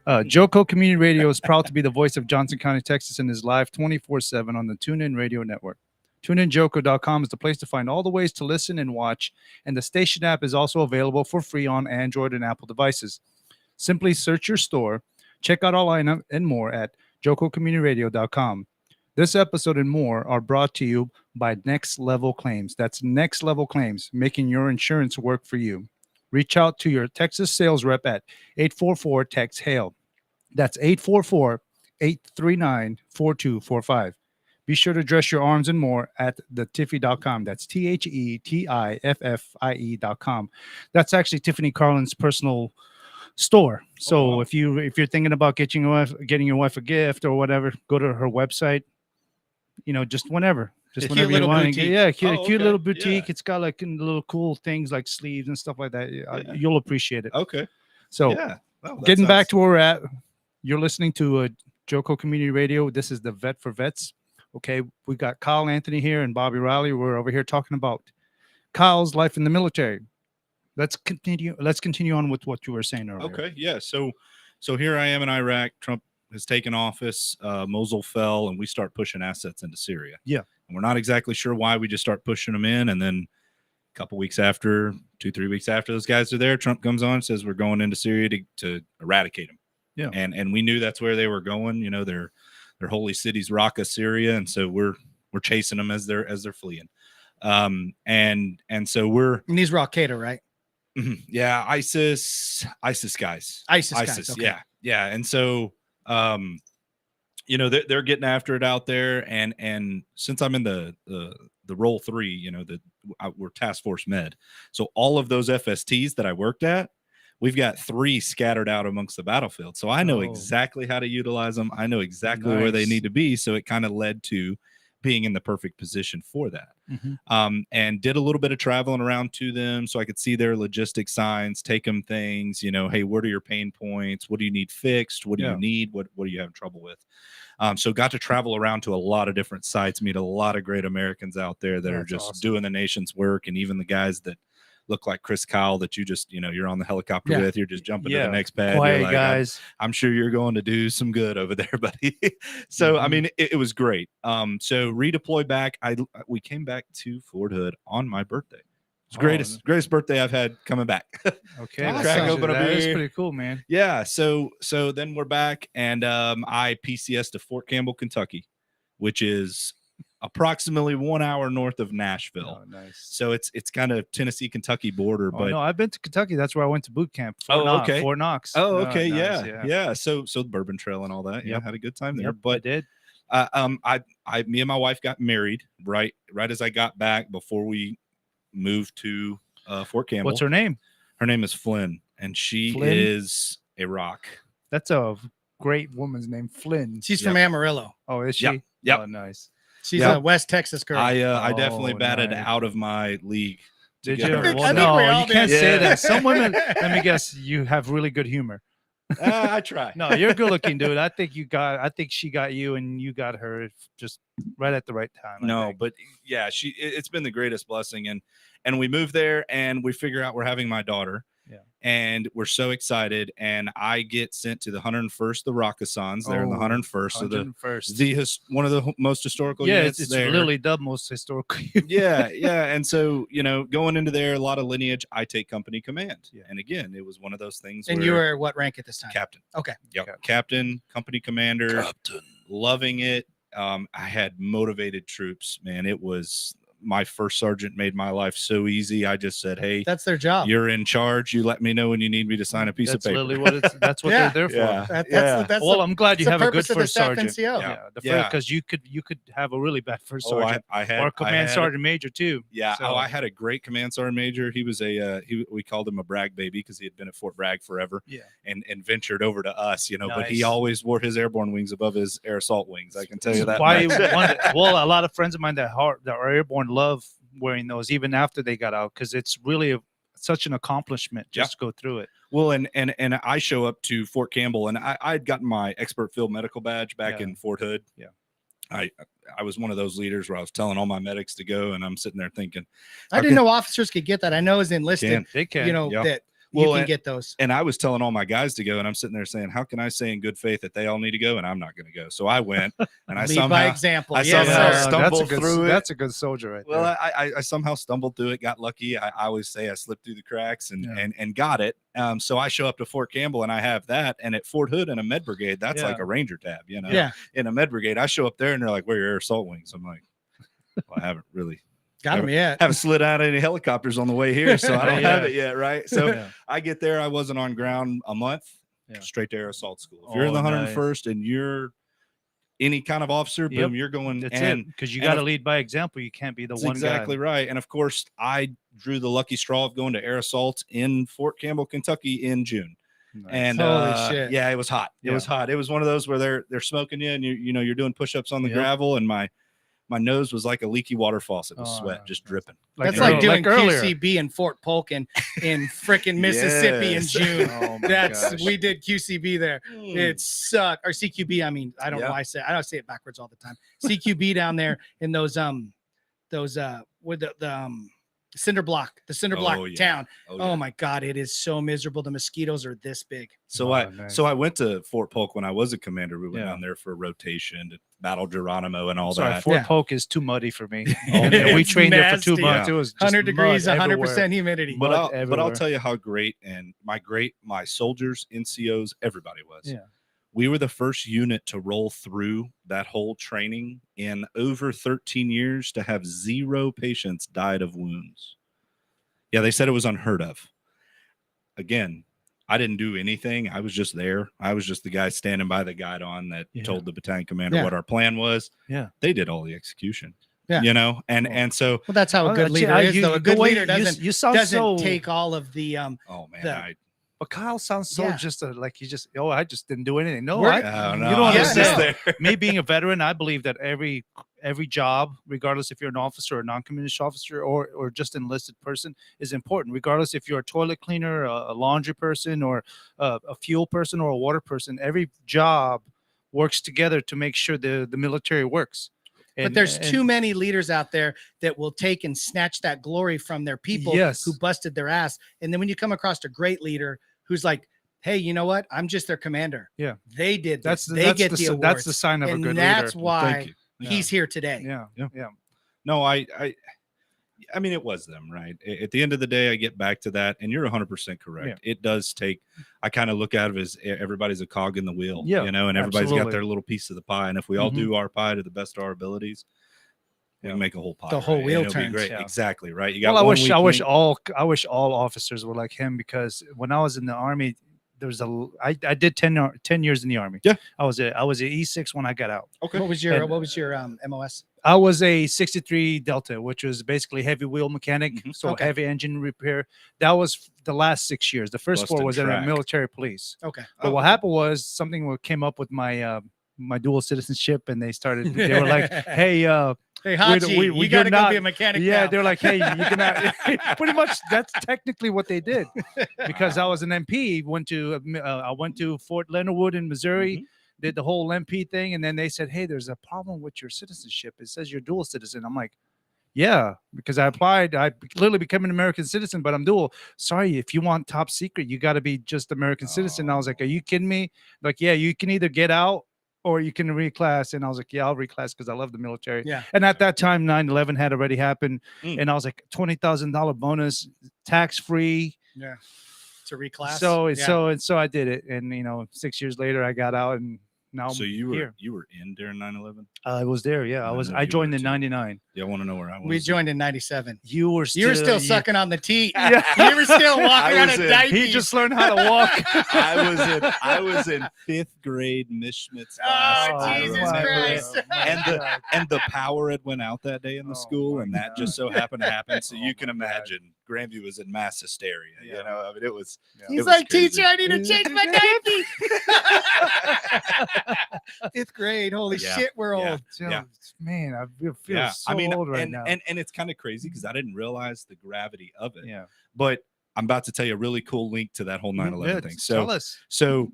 Joco Community Radio is proud to be the voice of Johnson County, Texas, and is live 24/7 on the TuneIn Radio Network. TuneInJoco.com is the place to find all the ways to listen and watch, and the station app is also available for free on Android and Apple devices. Simply search your store, check out our lineup and more at JocoCommunityRadio.com. This episode and more are brought to you by Next Level Claims. That's Next Level Claims, making your insurance work for you. Reach out to your Texas sales rep at 844-TEX-HAIL. That's 844-839-4245. Be sure to address your arms and more at thetiffy.com. That's TheTiffie.com. That's actually Tiffany Carlin's personal store. So if you're thinking about getting your wife a gift or whatever, go to her website. Just whenever you want. Cute little boutique. Yeah. It's got little cool things like sleeves and stuff like that. You'll appreciate it. Okay. So getting back to where we're at, you're listening to Joco Community Radio. This is the Vet for Vets. Okay, we got Kyle Anthony here and Bobby Riley. We're over here talking about Kyle's life in the military. Let's continue on with what you were saying earlier. Okay, yeah. So here I am in Iraq. Trump has taken office. Mosul fell, and we start pushing assets into Syria. Yeah, and we're not exactly sure why. We just start pushing them in, and then a couple weeks after, 2-3 weeks after those guys are there, Trump comes on and says we're going into Syria to eradicate them. Yeah, and we knew that's where they were going. You know, their holy city's Raqqa, Syria, and so we're chasing them as they're fleeing. And so we're and these were Al Qaeda, right? Yeah, ISIS guys. ISIS guys, okay. Yeah. And so, you know, they're getting after it out there. And since I'm in the role 3, you know, we're Task Force Med. So all of those FSTs that I worked at, we've got 3 scattered out amongst the battlefield. So I know exactly how to utilize them. I know exactly where they need to be. So it kind of led to being in the perfect position for that. And did a little bit of traveling around to them so I could see their logistic signs, take them things, you know, hey, what are your pain points? What do you need fixed? What do you need? What are you having trouble with? So got to travel around to a lot of different sites, meet a lot of great Americans out there that are just doing the nation's work. And even the guys that look like Chris Kyle that you just, you know, you're on the helicopter with, you're just jumping to the next pad. Quiet you're like, guys. I'm sure you're going to do some good over there, buddy. So, I mean, it was great. So redeploy back. We came back to Fort Hood on my birthday. It's the greatest birthday I've had coming back. Okay. Awesome. Crack open a That is beer. pretty cool, man. Yeah. So then we're back and I PCS to Fort Campbell, Kentucky, which is approximately 1 hour north of Nashville. Oh, nice. So it's kind of Tennessee, Kentucky border. Oh, but no, I've been to Kentucky. That's where I went to boot camp. okay. Fort Knox. Oh, okay. Nice, Yeah. So the Bourbon Trail and all that. Yeah. Had a good time there. But I did. me and my wife got married right as I got back before we moved to Fort Campbell. What's her name? Her name is Flynn, and she is a rock. That's a great woman's name, Flynn. She's from Amarillo. Oh, is she? Yep. Oh, nice. She's a West Texas girl. I definitely batted out of my league. Did you? I Well, think no, we all you can't did. say that. Some women, let me guess, you have really good humor. I try. No, you're a good looking dude. I think she got you and you got her just right at the right time. No, but yeah, it's been the greatest blessing. And we moved there and we figure out we're having my daughter. Yeah. And we're so excited. And I get sent to the 101st, the Rockassans. They're in the 101st. So one of the most historical units. It's there. literally the most historical. Yeah. And so, you know, going into there, a lot of lineage, I take company command. Yeah. And again, it was one of those things. And you were what rank at this time? Captain. Okay. Yep. Captain, company commander. Captain. Loving it. I had motivated troops, man. It was my first sergeant made my life so easy. I just said, hey, that's their job. You're in charge. You let me know when you need me to sign a piece of paper. That's what they're there for. Well, I'm glad you have a good first sergeant. Because you could have a really bad first sergeant. Or command sergeant major too. Yeah. So. I had a great command sergeant major. He was we called him a brag baby because he had been at Fort Bragg forever. Yeah. And ventured over to us, you know, but he always wore his airborne wings above his air assault wings. I can tell you that. Well, a lot of friends of mine that are airborne love wearing those even after they got out because it's really such an accomplishment just to go through it. Well, and I show up to Fort Campbell and I'd gotten my expert field medical badge back in Fort Hood. Yeah. I was one of those leaders where I was telling all my medics to go and I'm sitting there thinking, I didn't know officers could get that. I know as enlisted, they can, you know, that you can get those. And I was telling all my guys to go, and I'm sitting there saying, how can I say in good faith that they all need to go and I'm not going to go? So I went and I somehow by example. I somehow stumbled through it. That's a good soldier right there. Well, I somehow stumbled through it, got lucky. I always say I slipped through the cracks and got it. So I show up to Fort Campbell and I have that. And at Fort Hood in a med brigade, that's like a Ranger tab, you know? Yeah. In a med brigade, I show up there and they're like, where are your air assault wings? I'm like, well, I haven't really got them yet. Haven't slid out any helicopters on the way here, so I don't have it yet, right? So I get there. I wasn't on ground a month. Straight to air assault school. If you're in the 101st and you're any kind of officer, boom, you're going. That's it. Because you got to lead by example. You can't be the one guy. Exactly right. And of course, I drew the lucky straw of going to air assault in Fort Campbell, Kentucky in June. Nice. And holy shit. Yeah, it was hot. It was hot. It was one of those where they're smoking you and you're doing push-ups on the gravel and my nose was like a leaky water faucet with sweat just dripping. That's like doing QCB in Fort Polk in frickin' Mississippi in June. We did QCB there. It sucked. Or CQB. I mean, I don't know why I say it backwards all the time. CQB down there in those with the the cinder block Oh, yeah. town. Oh, Oh yeah. my God, it is so miserable. The mosquitoes are this big. So nice. I went to Fort Polk when I was a commander. We went Yeah. down there for a rotation to battle Geronimo and all Sorry, that. Fort Yeah. Polk is too muddy for me. Oh, And man. we It's trained there for 2 nasty. months. Yeah. It was just 100 degrees, mud 100% everywhere. humidity. But Mud I'll tell you how great and my soldiers, NCOs, everybody was. Yeah. We were the first unit to roll through that whole training in over 13 years to have 0 patients died of wounds. Yeah, they said it was unheard of. Again, I didn't do anything. I was just there. I was just the guy standing by the guidon that told the battalion commander Yeah. what our plan was. Yeah. They did all the execution. Yeah. You know, and so Well, that's how a good leader is, though. A good leader doesn't take all of the oh man, But Kyle sounds so Yeah. just like he just I just didn't do anything. No, We're- you no, don't I was understand. just there. Me being a veteran, I believe that every job, regardless if you're an officer or a non-commissioned officer or just enlisted person, is important. Regardless if you're a toilet cleaner, a laundry person, or a fuel person or a water person, every job works together to make sure the military works. But there's too many leaders out there that will take and snatch that glory from their people Yes. who busted their ass. And then when you come across a great leader who's like, hey, you know what? I'm just their commander. Yeah. They did this. That's They get the awards. that's the sign of a and good that's leader. why Thank you. he's here today. Yeah. No, I mean, it was them, right? At the end of the day, I get back to that, and you're 100% correct. Yeah. It does take. I kind of look at it as everybody's a cog in the wheel, Yeah, you know, and everybody's got absolutely. their little piece of the pie. And if we all Mhm. do our pie to the best of our abilities, we can make a whole pie. The whole right? wheel And it'll be turns, great. yeah. Exactly right. You got. Well, I one wish weak link. I wish all officers were like him, because when I was in the Army, I did 10 years in the Army. Yeah. I was a E6 when I got out. Okay. What was your And- MOS? I was a 63 Delta, which was basically heavy wheel mechanic, Mhm. so Okay. heavy engine repair. That was the last 6 years. The first Bust 4 and was in the track. military police. Okay. But what happened was something came up with my my dual citizenship, and they were like, "Hey, Hey, Hachi, you you're got to go not- be a mechanic yeah," now. they're like, "Hey, you cannot." Pretty much, that's technically what they did, because I was an MP. I went to Fort Leonard Wood in Missouri, Mhm. did the whole MP thing, and then they said, "Hey, there's a problem with your citizenship. It says you're dual citizen." I'm like, "Yeah," because I applied. I literally became an American citizen, but I'm dual. Sorry, if you want top secret, you got to be just American citizen. I was like, "Are you kidding me?" Like, yeah, you can either get out or you can reclass. And I was like, "Yeah, I'll reclass because I love the military." Yeah. And at that time, 9/11 had already happened, Mm. and I was like, $20,000 bonus, tax free. Yeah. To reclass. So I did it, and 6 years later, I got out, and now So I'm you were here. in during 9/11? I was there. Yeah, I know I you joined were in too. '99. Yeah, I want to know where I was. We joined in 97. You were You were still sucking on the teat. Yeah. You were still walking around was a in- diaper. He just learned how to walk. I was in 5th grade Miss Schmidt's class. Oh, I Jesus remember it. Christ. And the power had went out that day in the Oh, school, my and that God. just so happened to happen. So Oh, you can my God. imagine Grandview was in mass hysteria. Yeah. You know, I mean, it was. Yeah. it He's was like, crazy. teacher, I need to change my diaper. 5th grade. Holy Yeah. shit, we're Yeah. old. So, man, I feel Yeah, so I mean, old right and, now. and it's kind of crazy because I didn't realize the gravity of it. Yeah. But I'm about to tell you a really cool link to that whole 9/11 thing. Tell us. So,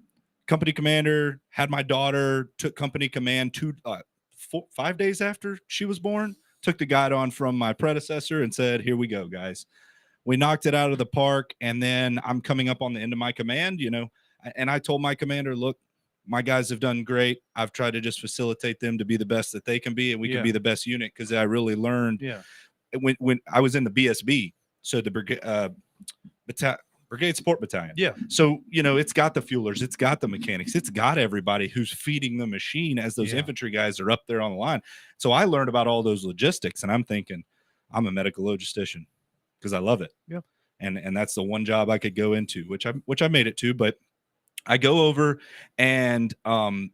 company commander had my daughter, took company command 5 days after she was born, took the guide on from my predecessor and said, "Here we go, guys." We knocked it out of the park. And then I'm coming up on the end of my command, and I told my commander, "Look, my guys have done great. I've tried to just facilitate them to be the best that they can be, and we Yeah. can be the best unit." Because I really learned Yeah. when I was in the BSB, so the Brigade Support Battalion. Yeah. So, it's got the fuelers, it's got the mechanics, it's got everybody who's feeding the machine as those Yeah. infantry guys are up there on the line. So I learned about all those logistics, and I'm thinking, I'm a medical logistician because I love it. Yeah. And that's the one job I could go into, which I made it to, but I go over and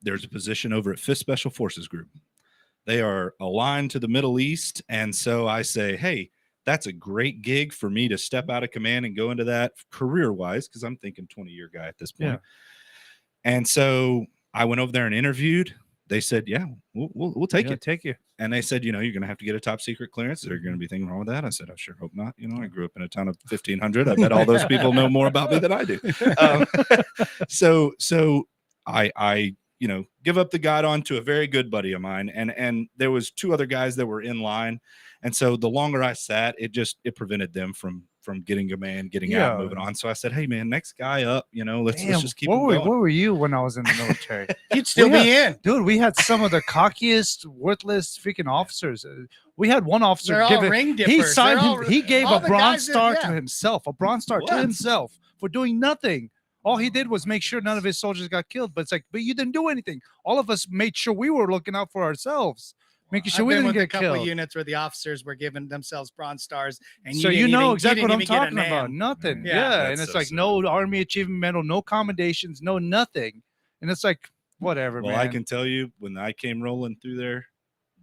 there's a position over at 5th Special Forces Group. They are aligned to the Middle East. And so I say, hey, that's a great gig for me to step out of command and go into that career-wise, because I'm thinking 20-year guy at this point. Yeah. And so I went over there and interviewed. They said, "Yeah, we'll take you." Take you. And they said, "You're going to have to get a top secret clearance. Is there going to be anything wrong with that?" I said, "I sure hope not. I grew up in a town of 1,500. I bet all those people know more about me than I do." So I give up the guidon to a very good buddy of mine. And there was 2 other guys that were in line. And so the longer I sat, it prevented them from getting a man, getting out, moving on. So I said, hey man, next guy up, let's just keep going. Where were you when I was in the military? You'd still be in. Dude, we had some of the cockiest, worthless freaking officers. We had one officer They're all ring dippers. he signed They're all- he gave all a the bronze guys that- star yeah. to himself, to himself for doing nothing. All he did was make sure none of his soldiers got killed. But it's like, but you didn't do anything. All of us made sure we were looking out for ourselves, making sure I've we been didn't with get a couple killed. units where the officers were giving themselves bronze stars, and So you know exactly what I'm talking about. about. Nothing. Yeah. Yeah. That's And it's so like sad. no Army Achievement Medal, no commendations, no nothing. And it's like, whatever, Well, man. I can tell you, when I came rolling through there,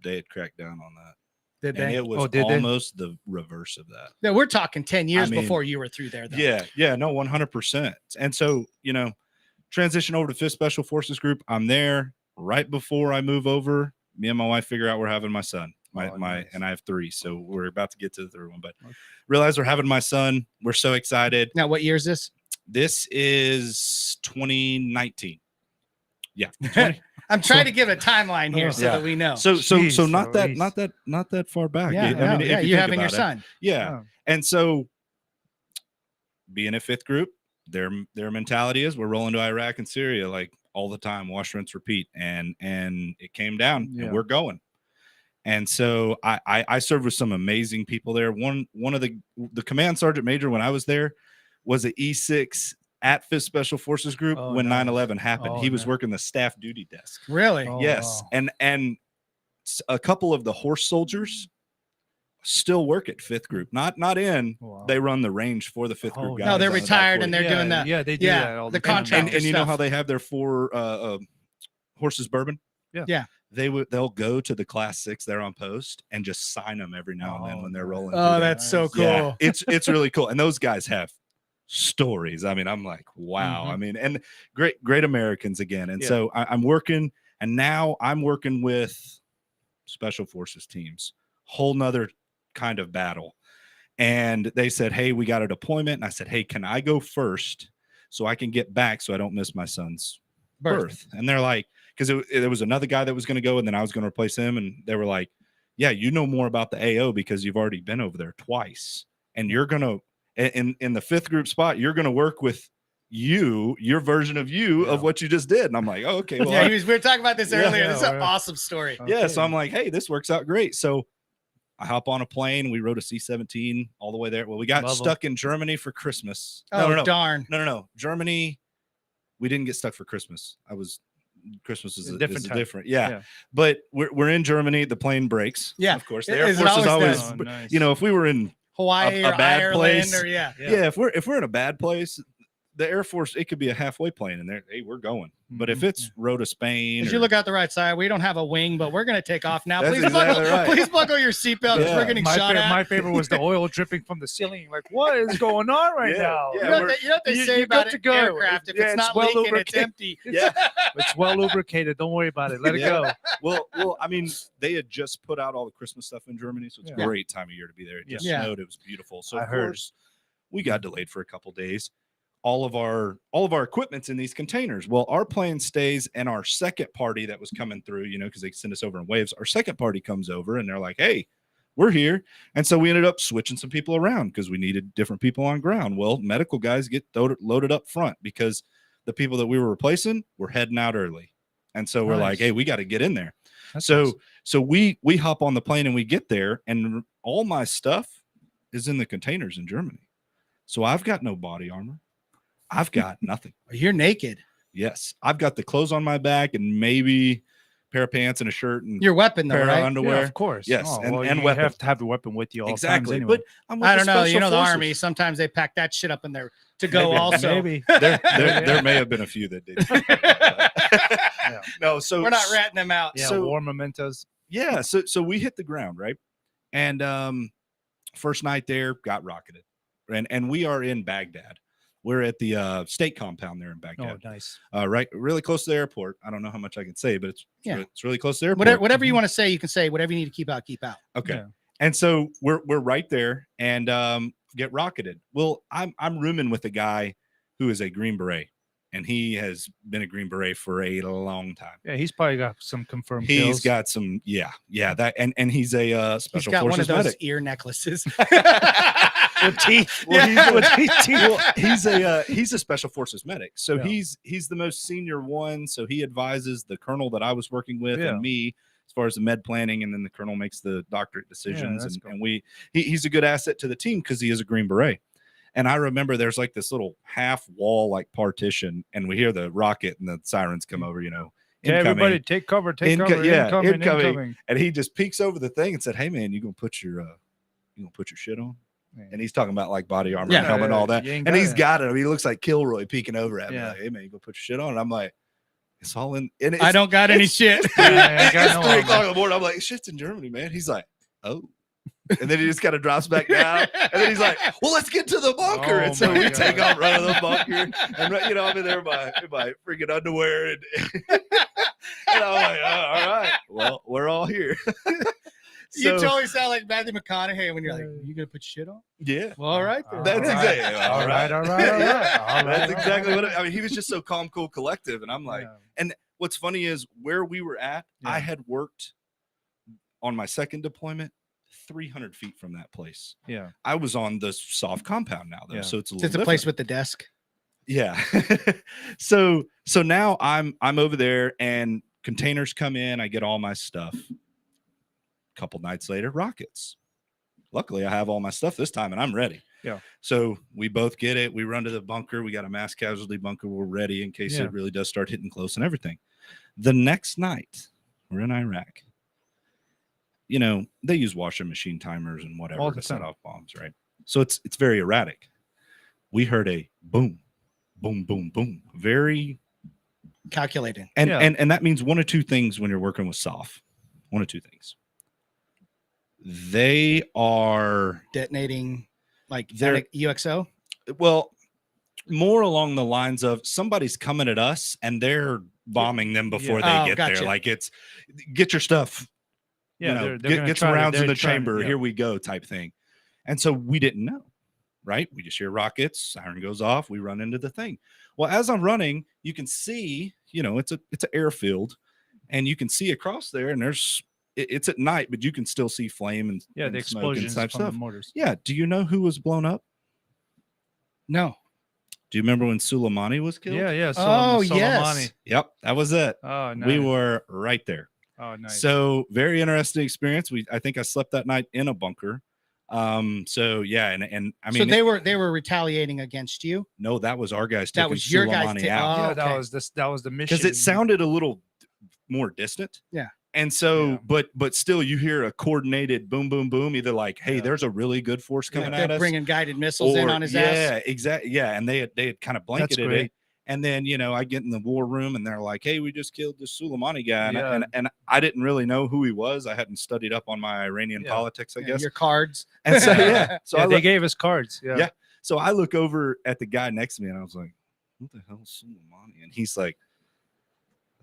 they had cracked down on that. Did And they? it was did they? almost the reverse of that. Yeah, we're talking 10 years I mean, before you were through there, though. Yeah, no, 100%. And so, transition over to 5th Special Forces Group. I'm there right before I move over. Me and my wife figure out we're having my son. Nice. And I have 3, so we're about to get to the 3rd one. But realize we're having my son. We're so excited. Now, what year is this? This is 2019. Yeah. I'm trying to give a timeline here so Yeah. that we know. So Jeez not Louise. that far back. yeah, I mean, if you you're think having your about it. son. Yeah. Oh. And so being a 5th group, their mentality is we're rolling to Iraq and Syria like all the time, wash, rinse, repeat. And it came down Yeah. and we're going. And so I served with some amazing people there. One of the command sergeant major when I was there was an E6 at 5th Special Forces Group Oh, when nice. 9/11 happened. Oh, he was nice. working the staff duty desk. Really? Oh, Yes. wow. And a couple of the horse soldiers still work at 5th group. Not in. Wow. They run the range for the 5th Oh, group guys. No, they're on the retired back and forty. they're doing that. Yeah, they do Yeah, that all the the time. contract. And you know stuff. how they have their 4 horses bourbon? Yeah. Yeah. They'll go to the class 6 there on post and just sign them every now and then when they're rolling. Oh, through there. that's so cool. Yeah, it's really cool. And those guys have stories. I mean, I'm like, wow. I mean, and great Americans again. And Yeah. so I'm working, and now I'm working with special forces teams, whole nother kind of battle. And they said, hey, we got a deployment. And I said, hey, can I go first so I can get back so I don't miss my son's birth? And they're like, because there was another guy that was going to go and then I was going to replace him. And they were like, yeah, you know more about the AO because you've already been over there twice. And you're going to, in the 5th group spot, you're going to work with your version of of what you just did. And I'm like, oh, okay. Well, Yeah, we were talking about this Yeah, earlier. yeah, This is an yeah. awesome story. yeah. So I'm like, hey, this works out great. So I hop on a plane. We rode a C-17 all the way there. Well, we got Love 'em. stuck in Germany for Christmas. Oh, No. darn. No. Germany, we didn't get stuck for Christmas. Christmas is A a different time. different. Yeah. Yeah. But we're in Germany. The plane breaks. Yeah. Of course. Is The Air it Force is always always, does? Oh, nice. if we were in Hawaii a or bad Ireland place. or yeah. yeah, if we're in a bad place, the Air Force, it could be a halfway plane and hey, we're going. But if it's road to Spain, As you look out the right side, we don't have a wing, but we're going to take off now. That's Please, exactly buckle, right. please buckle your seatbelt because Yeah. we're getting shot at. My favorite was the oil dripping from the ceiling. Like, what is going on right Yeah, now? yeah. You know what they say you about good to it, go. aircraft. If Yeah, it's it's not well leaking, it's lubricated. empty. Yeah. It's well lubricated. Don't worry about it. Let it Yeah. go. well, I mean, they had just put out all the Christmas stuff in Germany, so it's a Yeah. great time of year to be there. It just Yeah. snowed. It was beautiful. So I of heard. course, we got delayed for a couple days. All of our equipment's in these containers. Well, our plane stays, and our second party that was coming through, because they send us over in waves. Our second party comes over, and they're like, "Hey, we're here." And so we ended up switching some people around because we needed different people on ground. Well, medical guys get loaded up front because the people that we were replacing were heading out early, and so we're like, Nice. "Hey, we got to get in there." That's So awesome. so we hop on the plane and we get there, and all my stuff is in the containers in Germany. So I've got no body armor. I've got nothing. You're naked. Yes, I've got the clothes on my back and maybe a pair of pants and a shirt and Your weapon, though, pair of right? Yeah, underwear. of course. Yes, Oh, and well, you weapon. have to have the weapon with you all Exactly. times anyway. But I'm with I don't the know. Special You know, the Forces. Army, sometimes they pack that shit up in there to go Maybe. also. Maybe. There may have been a few that did. No, so We're not ratting them out. Yeah, So- war mementos. yeah, so we hit the ground, right? And first night there, got rocketed. And we are in Baghdad. We're at the state compound there in Oh, Baghdad. nice. Right, really close to the airport. I don't know how much I can say, but it's Yeah. it's really close to the airport. Whatever you want to say, you can say. Whatever you need to keep out, keep out. Okay. Yeah. And so we're right there and get rocketed. Well, I'm rooming with a guy who is a Green Beret, and he has been a Green Beret for a long time. Yeah, he's probably got some confirmed He's kills. got some, that, and he's a special He's got forces one of those medic. ear necklaces with teeth. He's a special forces medic. So Yeah. he's the most senior one. So he advises the colonel that I was working with Yeah. and me as far as the med planning, and then the colonel makes the doctorate decisions. that's and, cool. and he's a good asset to the team because he is a Green Beret. And I remember there's like this little half wall like partition, and we hear the rocket and the sirens come over, Okay, incoming. everybody take cover, take cover. Yeah, Incoming. And he just peeks over the thing and said, "Hey man, you gonna put your shit on?" And he's talking about like body armor and helmet and all that. And he's got it. He looks like Kilroy peeking over at me. Like, hey man, you gonna put your shit on? And I'm like, it's all in. And I don't got any shit. It's 3 o'clock in the morning. I'm like, shit's in Germany, man. He's like, oh. And then he just kind of drops back down. And then he's like, well, let's get to the bunker. And so we take off running the bunker. And, I'm in there in my freaking underwear. And I'm like, oh, all right. Well, we're all here. You totally sound like Matthew McConaughey when you're like, you going to put your shit on? Yeah. Well, all right. Then. That's exactly. All right. That's exactly what I mean. He was just so calm, cool, collective. And I'm like, and what's funny is where we were at, I had worked on my second deployment 300 feet from that place. Yeah. I was on the soft compound now, though. So it's a little It's the place with the desk. Yeah. so now I'm over there and containers come in. I get all my stuff. A couple nights later, rockets. Luckily, I have all my stuff this time and I'm ready. Yeah. So we both get it. We run to the bunker. We got a mass casualty bunker. We're ready in case it really does start hitting close and everything. The next night, we're in Iraq. They use washing machine timers and whatever to set off bombs, right? So it's very erratic. We heard a boom, boom, boom, boom. Very calculating. And that means one of two things when you're working with SOF. One of two things. They are detonating like UXO. Well, more along the lines of somebody's coming at us and they're bombing them before they get there. Like it's get your stuff. Yeah, get some rounds in the chamber. Here we go, type thing. And so we didn't know, right? We just hear rockets, siren goes off, we run into the thing. Well, as I'm running, you can see, it's an airfield, and you can see across there, and it's at night, but you can still see flame and the explosions type from stuff. the mortars. Yeah. Do you know who was blown up? No. Do you remember when Soleimani was killed? Yeah. Soleimani. Yes. Yep, that was it. Oh, nice. We were right there. Oh, nice. So very interesting experience. I think I slept that night in a bunker. So yeah, and I mean, so they were retaliating against you. No, that was our guys. That was your guys. out. Yeah, that was the mission. Because it sounded a little more distant. Yeah. And so, but still, you hear a coordinated boom, boom, boom. Either like, hey, there's a really good force coming at us, bringing guided missiles in on his ass. Yeah, exactly. Yeah, and they had kind of blanketed it. And then, I get in the war room and they're like, hey, we just killed this Soleimani guy. And I didn't really know who he was. I hadn't studied up on my Iranian politics, I guess. Your cards. And so, so they gave us cards. Yeah. So I look over at the guy next to me and I was like, what the hell is Soleimani? And he's like,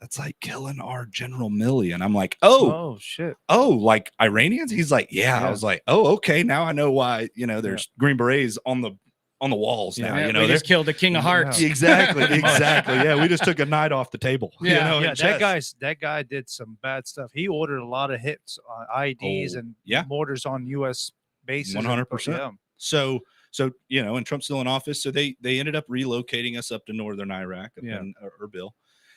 that's like killing our General Milley. And I'm like, oh shit. Oh, like Iranians? He's like, yeah. I was like, oh, okay. Now I know why, there's Green Berets on the walls now. They just killed the King of Hearts. Exactly. Yeah, we just took a night off the table. That guy did some bad stuff. He ordered a lot of hits on IEDs and mortars on U.S. bases. 100%. So and Trump's still in office, so they ended up relocating us up to northern Iraq, in Erbil,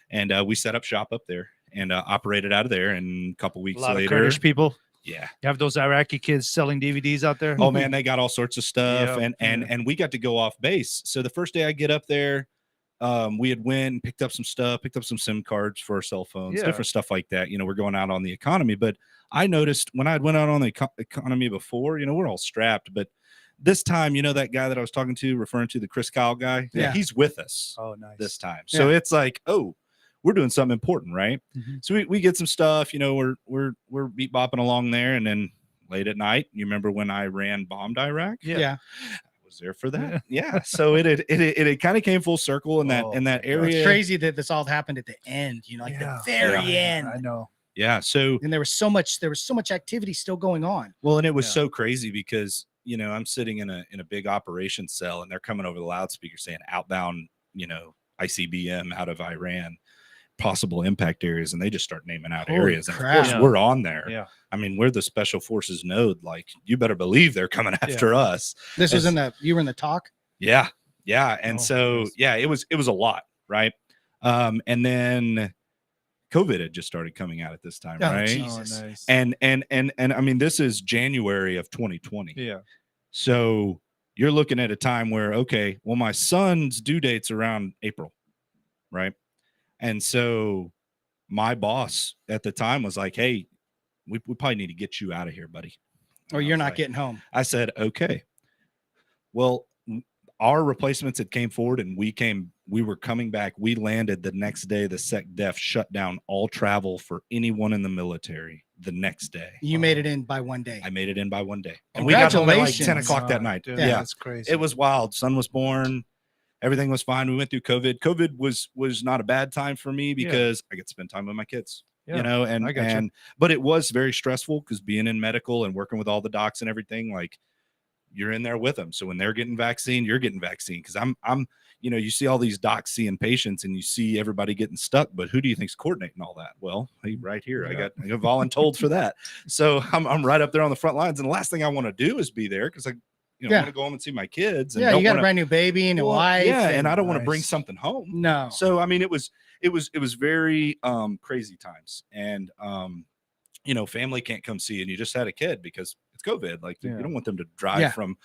and we set up shop up there and operated out of there. And a couple weeks later, of Kurdish people. Yeah. You have those Iraqi kids selling DVDs out there. Oh man, they got all sorts of stuff. And we got to go off base. So the first day I get up there, we had went and picked up some stuff, picked up some SIM cards for our cell phones, different stuff like that. We're going out on the economy. But I noticed when I went out on the economy before, we're all strapped. But this time, that guy that I was talking to, referring to the Chris Kyle guy, he's with us. Oh, nice. This time. So it's like, oh, we're doing something important, right? Mm-hmm. So we get some stuff, we're beat bopping along there, and then late at night, you remember when Iran bombed Iraq? Yeah. I was there for that. Yeah. So it kind of came full circle in that area. It's crazy that this all happened at the end, like the very end. I know. Yeah. So and there was so much activity still going on. Well, and it was so crazy because I'm sitting in a big operations cell and they're coming over the loudspeaker saying outbound, ICBM out of Iran, possible impact areas, and they just start naming out Holy areas. And of crap. course, Yeah. we're on there. Yeah. I mean, we're the special forces node. Like, you better believe they're coming after us. This was And you were in the talk. yeah, yeah, and Oh, so yes. yeah, it was a lot, right? And then COVID had just started coming out at this time, Oh, right? Jesus. Oh, nice. And I mean, this is January of 2020. Yeah. So you're looking at a time where, okay, well, my son's due date's around April, right? And so my boss at the time was like, hey, we probably need to get you out of here, buddy. Or And I you're was not like, getting home. I said, okay. Well, our replacements had came forward and we were coming back. We landed the next day. The SecDef shut down all travel for anyone in the military the next day. You made it in by one day. I made it in by one day. And we got home at like 10 Congratulations. o'clock that Wow, night. dude, Yeah. that's crazy. It was wild. Son was born. Everything was fine. We went through COVID. COVID was not a bad time for me because I get to spend time with my kids. Yeah, you know, I got you. but it was very stressful because being in medical and working with all the docs and everything, like, you're in there with them. So when they're getting vaccine, you're getting vaccine. Because I'm, you know, you see all these docs seeing patients and you see everybody getting stuck, but who do you think's coordinating all that? Well, hey, right here, I got voluntold for that. So I'm right up there on the front lines, and the last thing I want to do is be there because I want to go home and see my kids. And Yeah, you got a brand new baby and a wife. Yeah, and I don't want to Nice. bring something home. No. So I mean, it was very crazy times, and you know, family can't come see, and you just had a kid because it's COVID. Like, you don't want them to drive from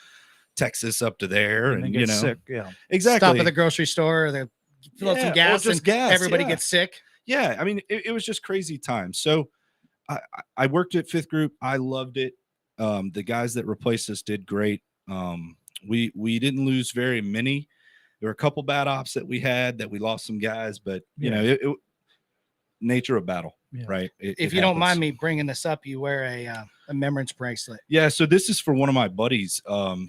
Texas up to there, and get you know, sick. Yeah, exactly. Stop at the grocery store, or they fill up some gas, just and gas, everybody gets sick. Yeah, I mean, it was just crazy times. So I worked at Fifth Group. I loved it. The guys that replaced us did great. We didn't lose very many. There were a couple bad ops that we had that we lost some guys, but you know, it nature of battle, right? If you don't mind me bringing this up, you wear a remembrance bracelet. Yeah, so this is for one of my buddies.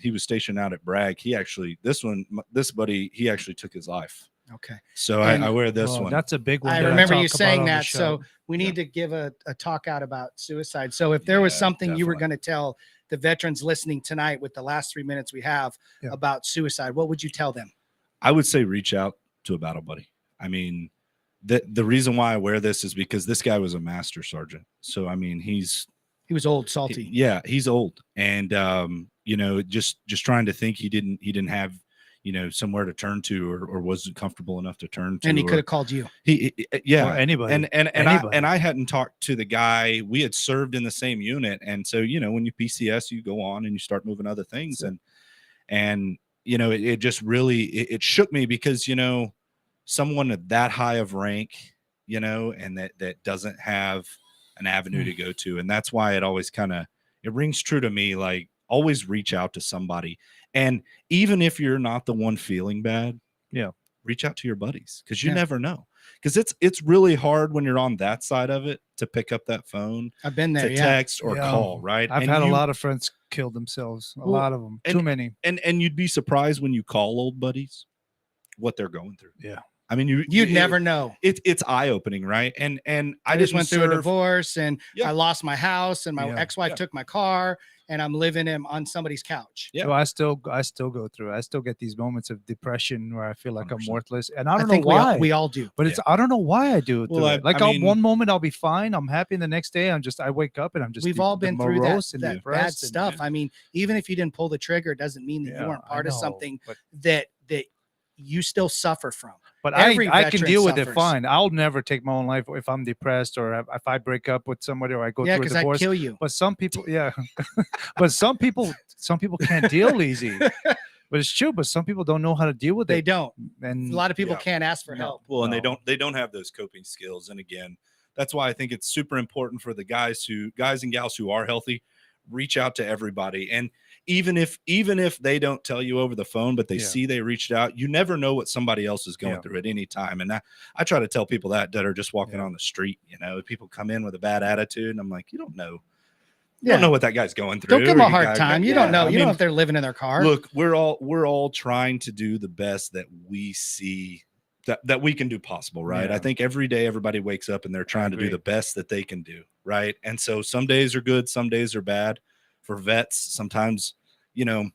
He was stationed out at Bragg. He actually, this buddy, he actually took his life. Okay. So I wear this one. That's a big one. I that remember you talk saying about on the that. show. So we need to give a talk out about suicide. So if there was something you were definitely. going to tell the veterans listening tonight with the last 3 minutes we have about suicide, what would you tell them? I would say reach out to a battle buddy. I mean, the reason why I wear this is because this guy was a master sergeant. So I mean, he was old, salty. He's old, and you know, just trying to think he didn't have, you know, somewhere to turn to, or wasn't comfortable enough to turn to. And he could have called you. Yeah, or anybody. And I hadn't talked to the guy. We had served in the same unit, and so, you know, when you PCS, you go on and you start moving other things, and you know, it just really it shook me because, you know, someone at that high of rank, you know, and that doesn't have an avenue to go to, and that's why it always it rings true to me. Like, always reach out to somebody, and even if you're not the one feeling bad, reach out to your buddies, because you never know. Because it's really hard when you're on that side of it to pick up that phone. I've been there, to text or call, right? I've had a lot of friends kill themselves. A lot of them. Too many. And you'd be surprised when you call old buddies what they're going through. Yeah. I mean, you'd never know. It's eye opening, right? And I just went through a divorce, and I lost my house, and my ex-wife took my car, and I'm living on somebody's couch. Yeah, so I still go through. I still get these moments of depression where I feel like 100%. I'm worthless, and I don't know why. We all do, but I don't know why I do it. Well, like, one moment I'll be fine, I'm happy, and the next day I wake up and I'm just. We've all been through that bad stuff. And, I mean, even if you didn't pull the trigger, it doesn't mean that you weren't part of something that you still suffer from. But I can deal with it fine. I'll never take my own life if I'm depressed, or if I break up with somebody, or I go through a divorce. I kill you. But some people, but some people can't deal easy. But it's true. But some people don't know how to deal with it. They don't. And a lot of people can't ask for help. Well, and they don't have those coping skills. And again, that's why I think it's super important for the guys and gals who are healthy, reach out to everybody. And even if they don't tell you over the phone, but they see they reached out, you never know what somebody else is going through at any time. And I try to tell people that are just walking on the street. You know, people come in with a bad attitude, and I'm like, you don't know. You don't know what that guy's going through. Don't give them a hard time. You don't know. You don't know if they're living in their car. Look, we're all trying to do the best that we see that we can do possible, right? I think every day everybody wakes up and they're trying to do the best that they can do, right? And so some days are good, some days are bad. For vets, sometimes, you know,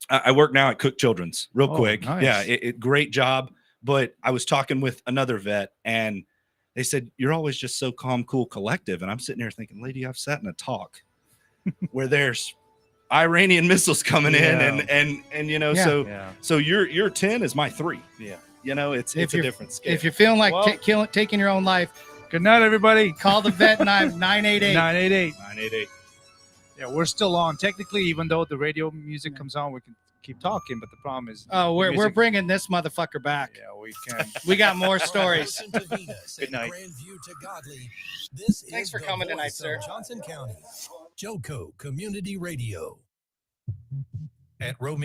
I work now at Cook Children's real quick. Nice. Yeah, great job. But I was talking with another vet, and they said, you're always just so calm, cool, collective. And I'm sitting here thinking, lady, I've sat in a talk where there's Iranian missiles coming in and you know, so your 10 is my 3. Yeah. You know, it's a different scale. If you're feeling like taking your own life, good night, everybody. Call the vet 988. 988. Yeah, we're still on. Technically, even though the radio music comes on, we can keep talking, but the problem is we're bringing this motherfucker back. Yeah, we can. We got more stories. Good night. Grandview to Godly. This Thanks is for the coming tonight, voice sir. of Johnson County. Joco Community Radio. At Romeo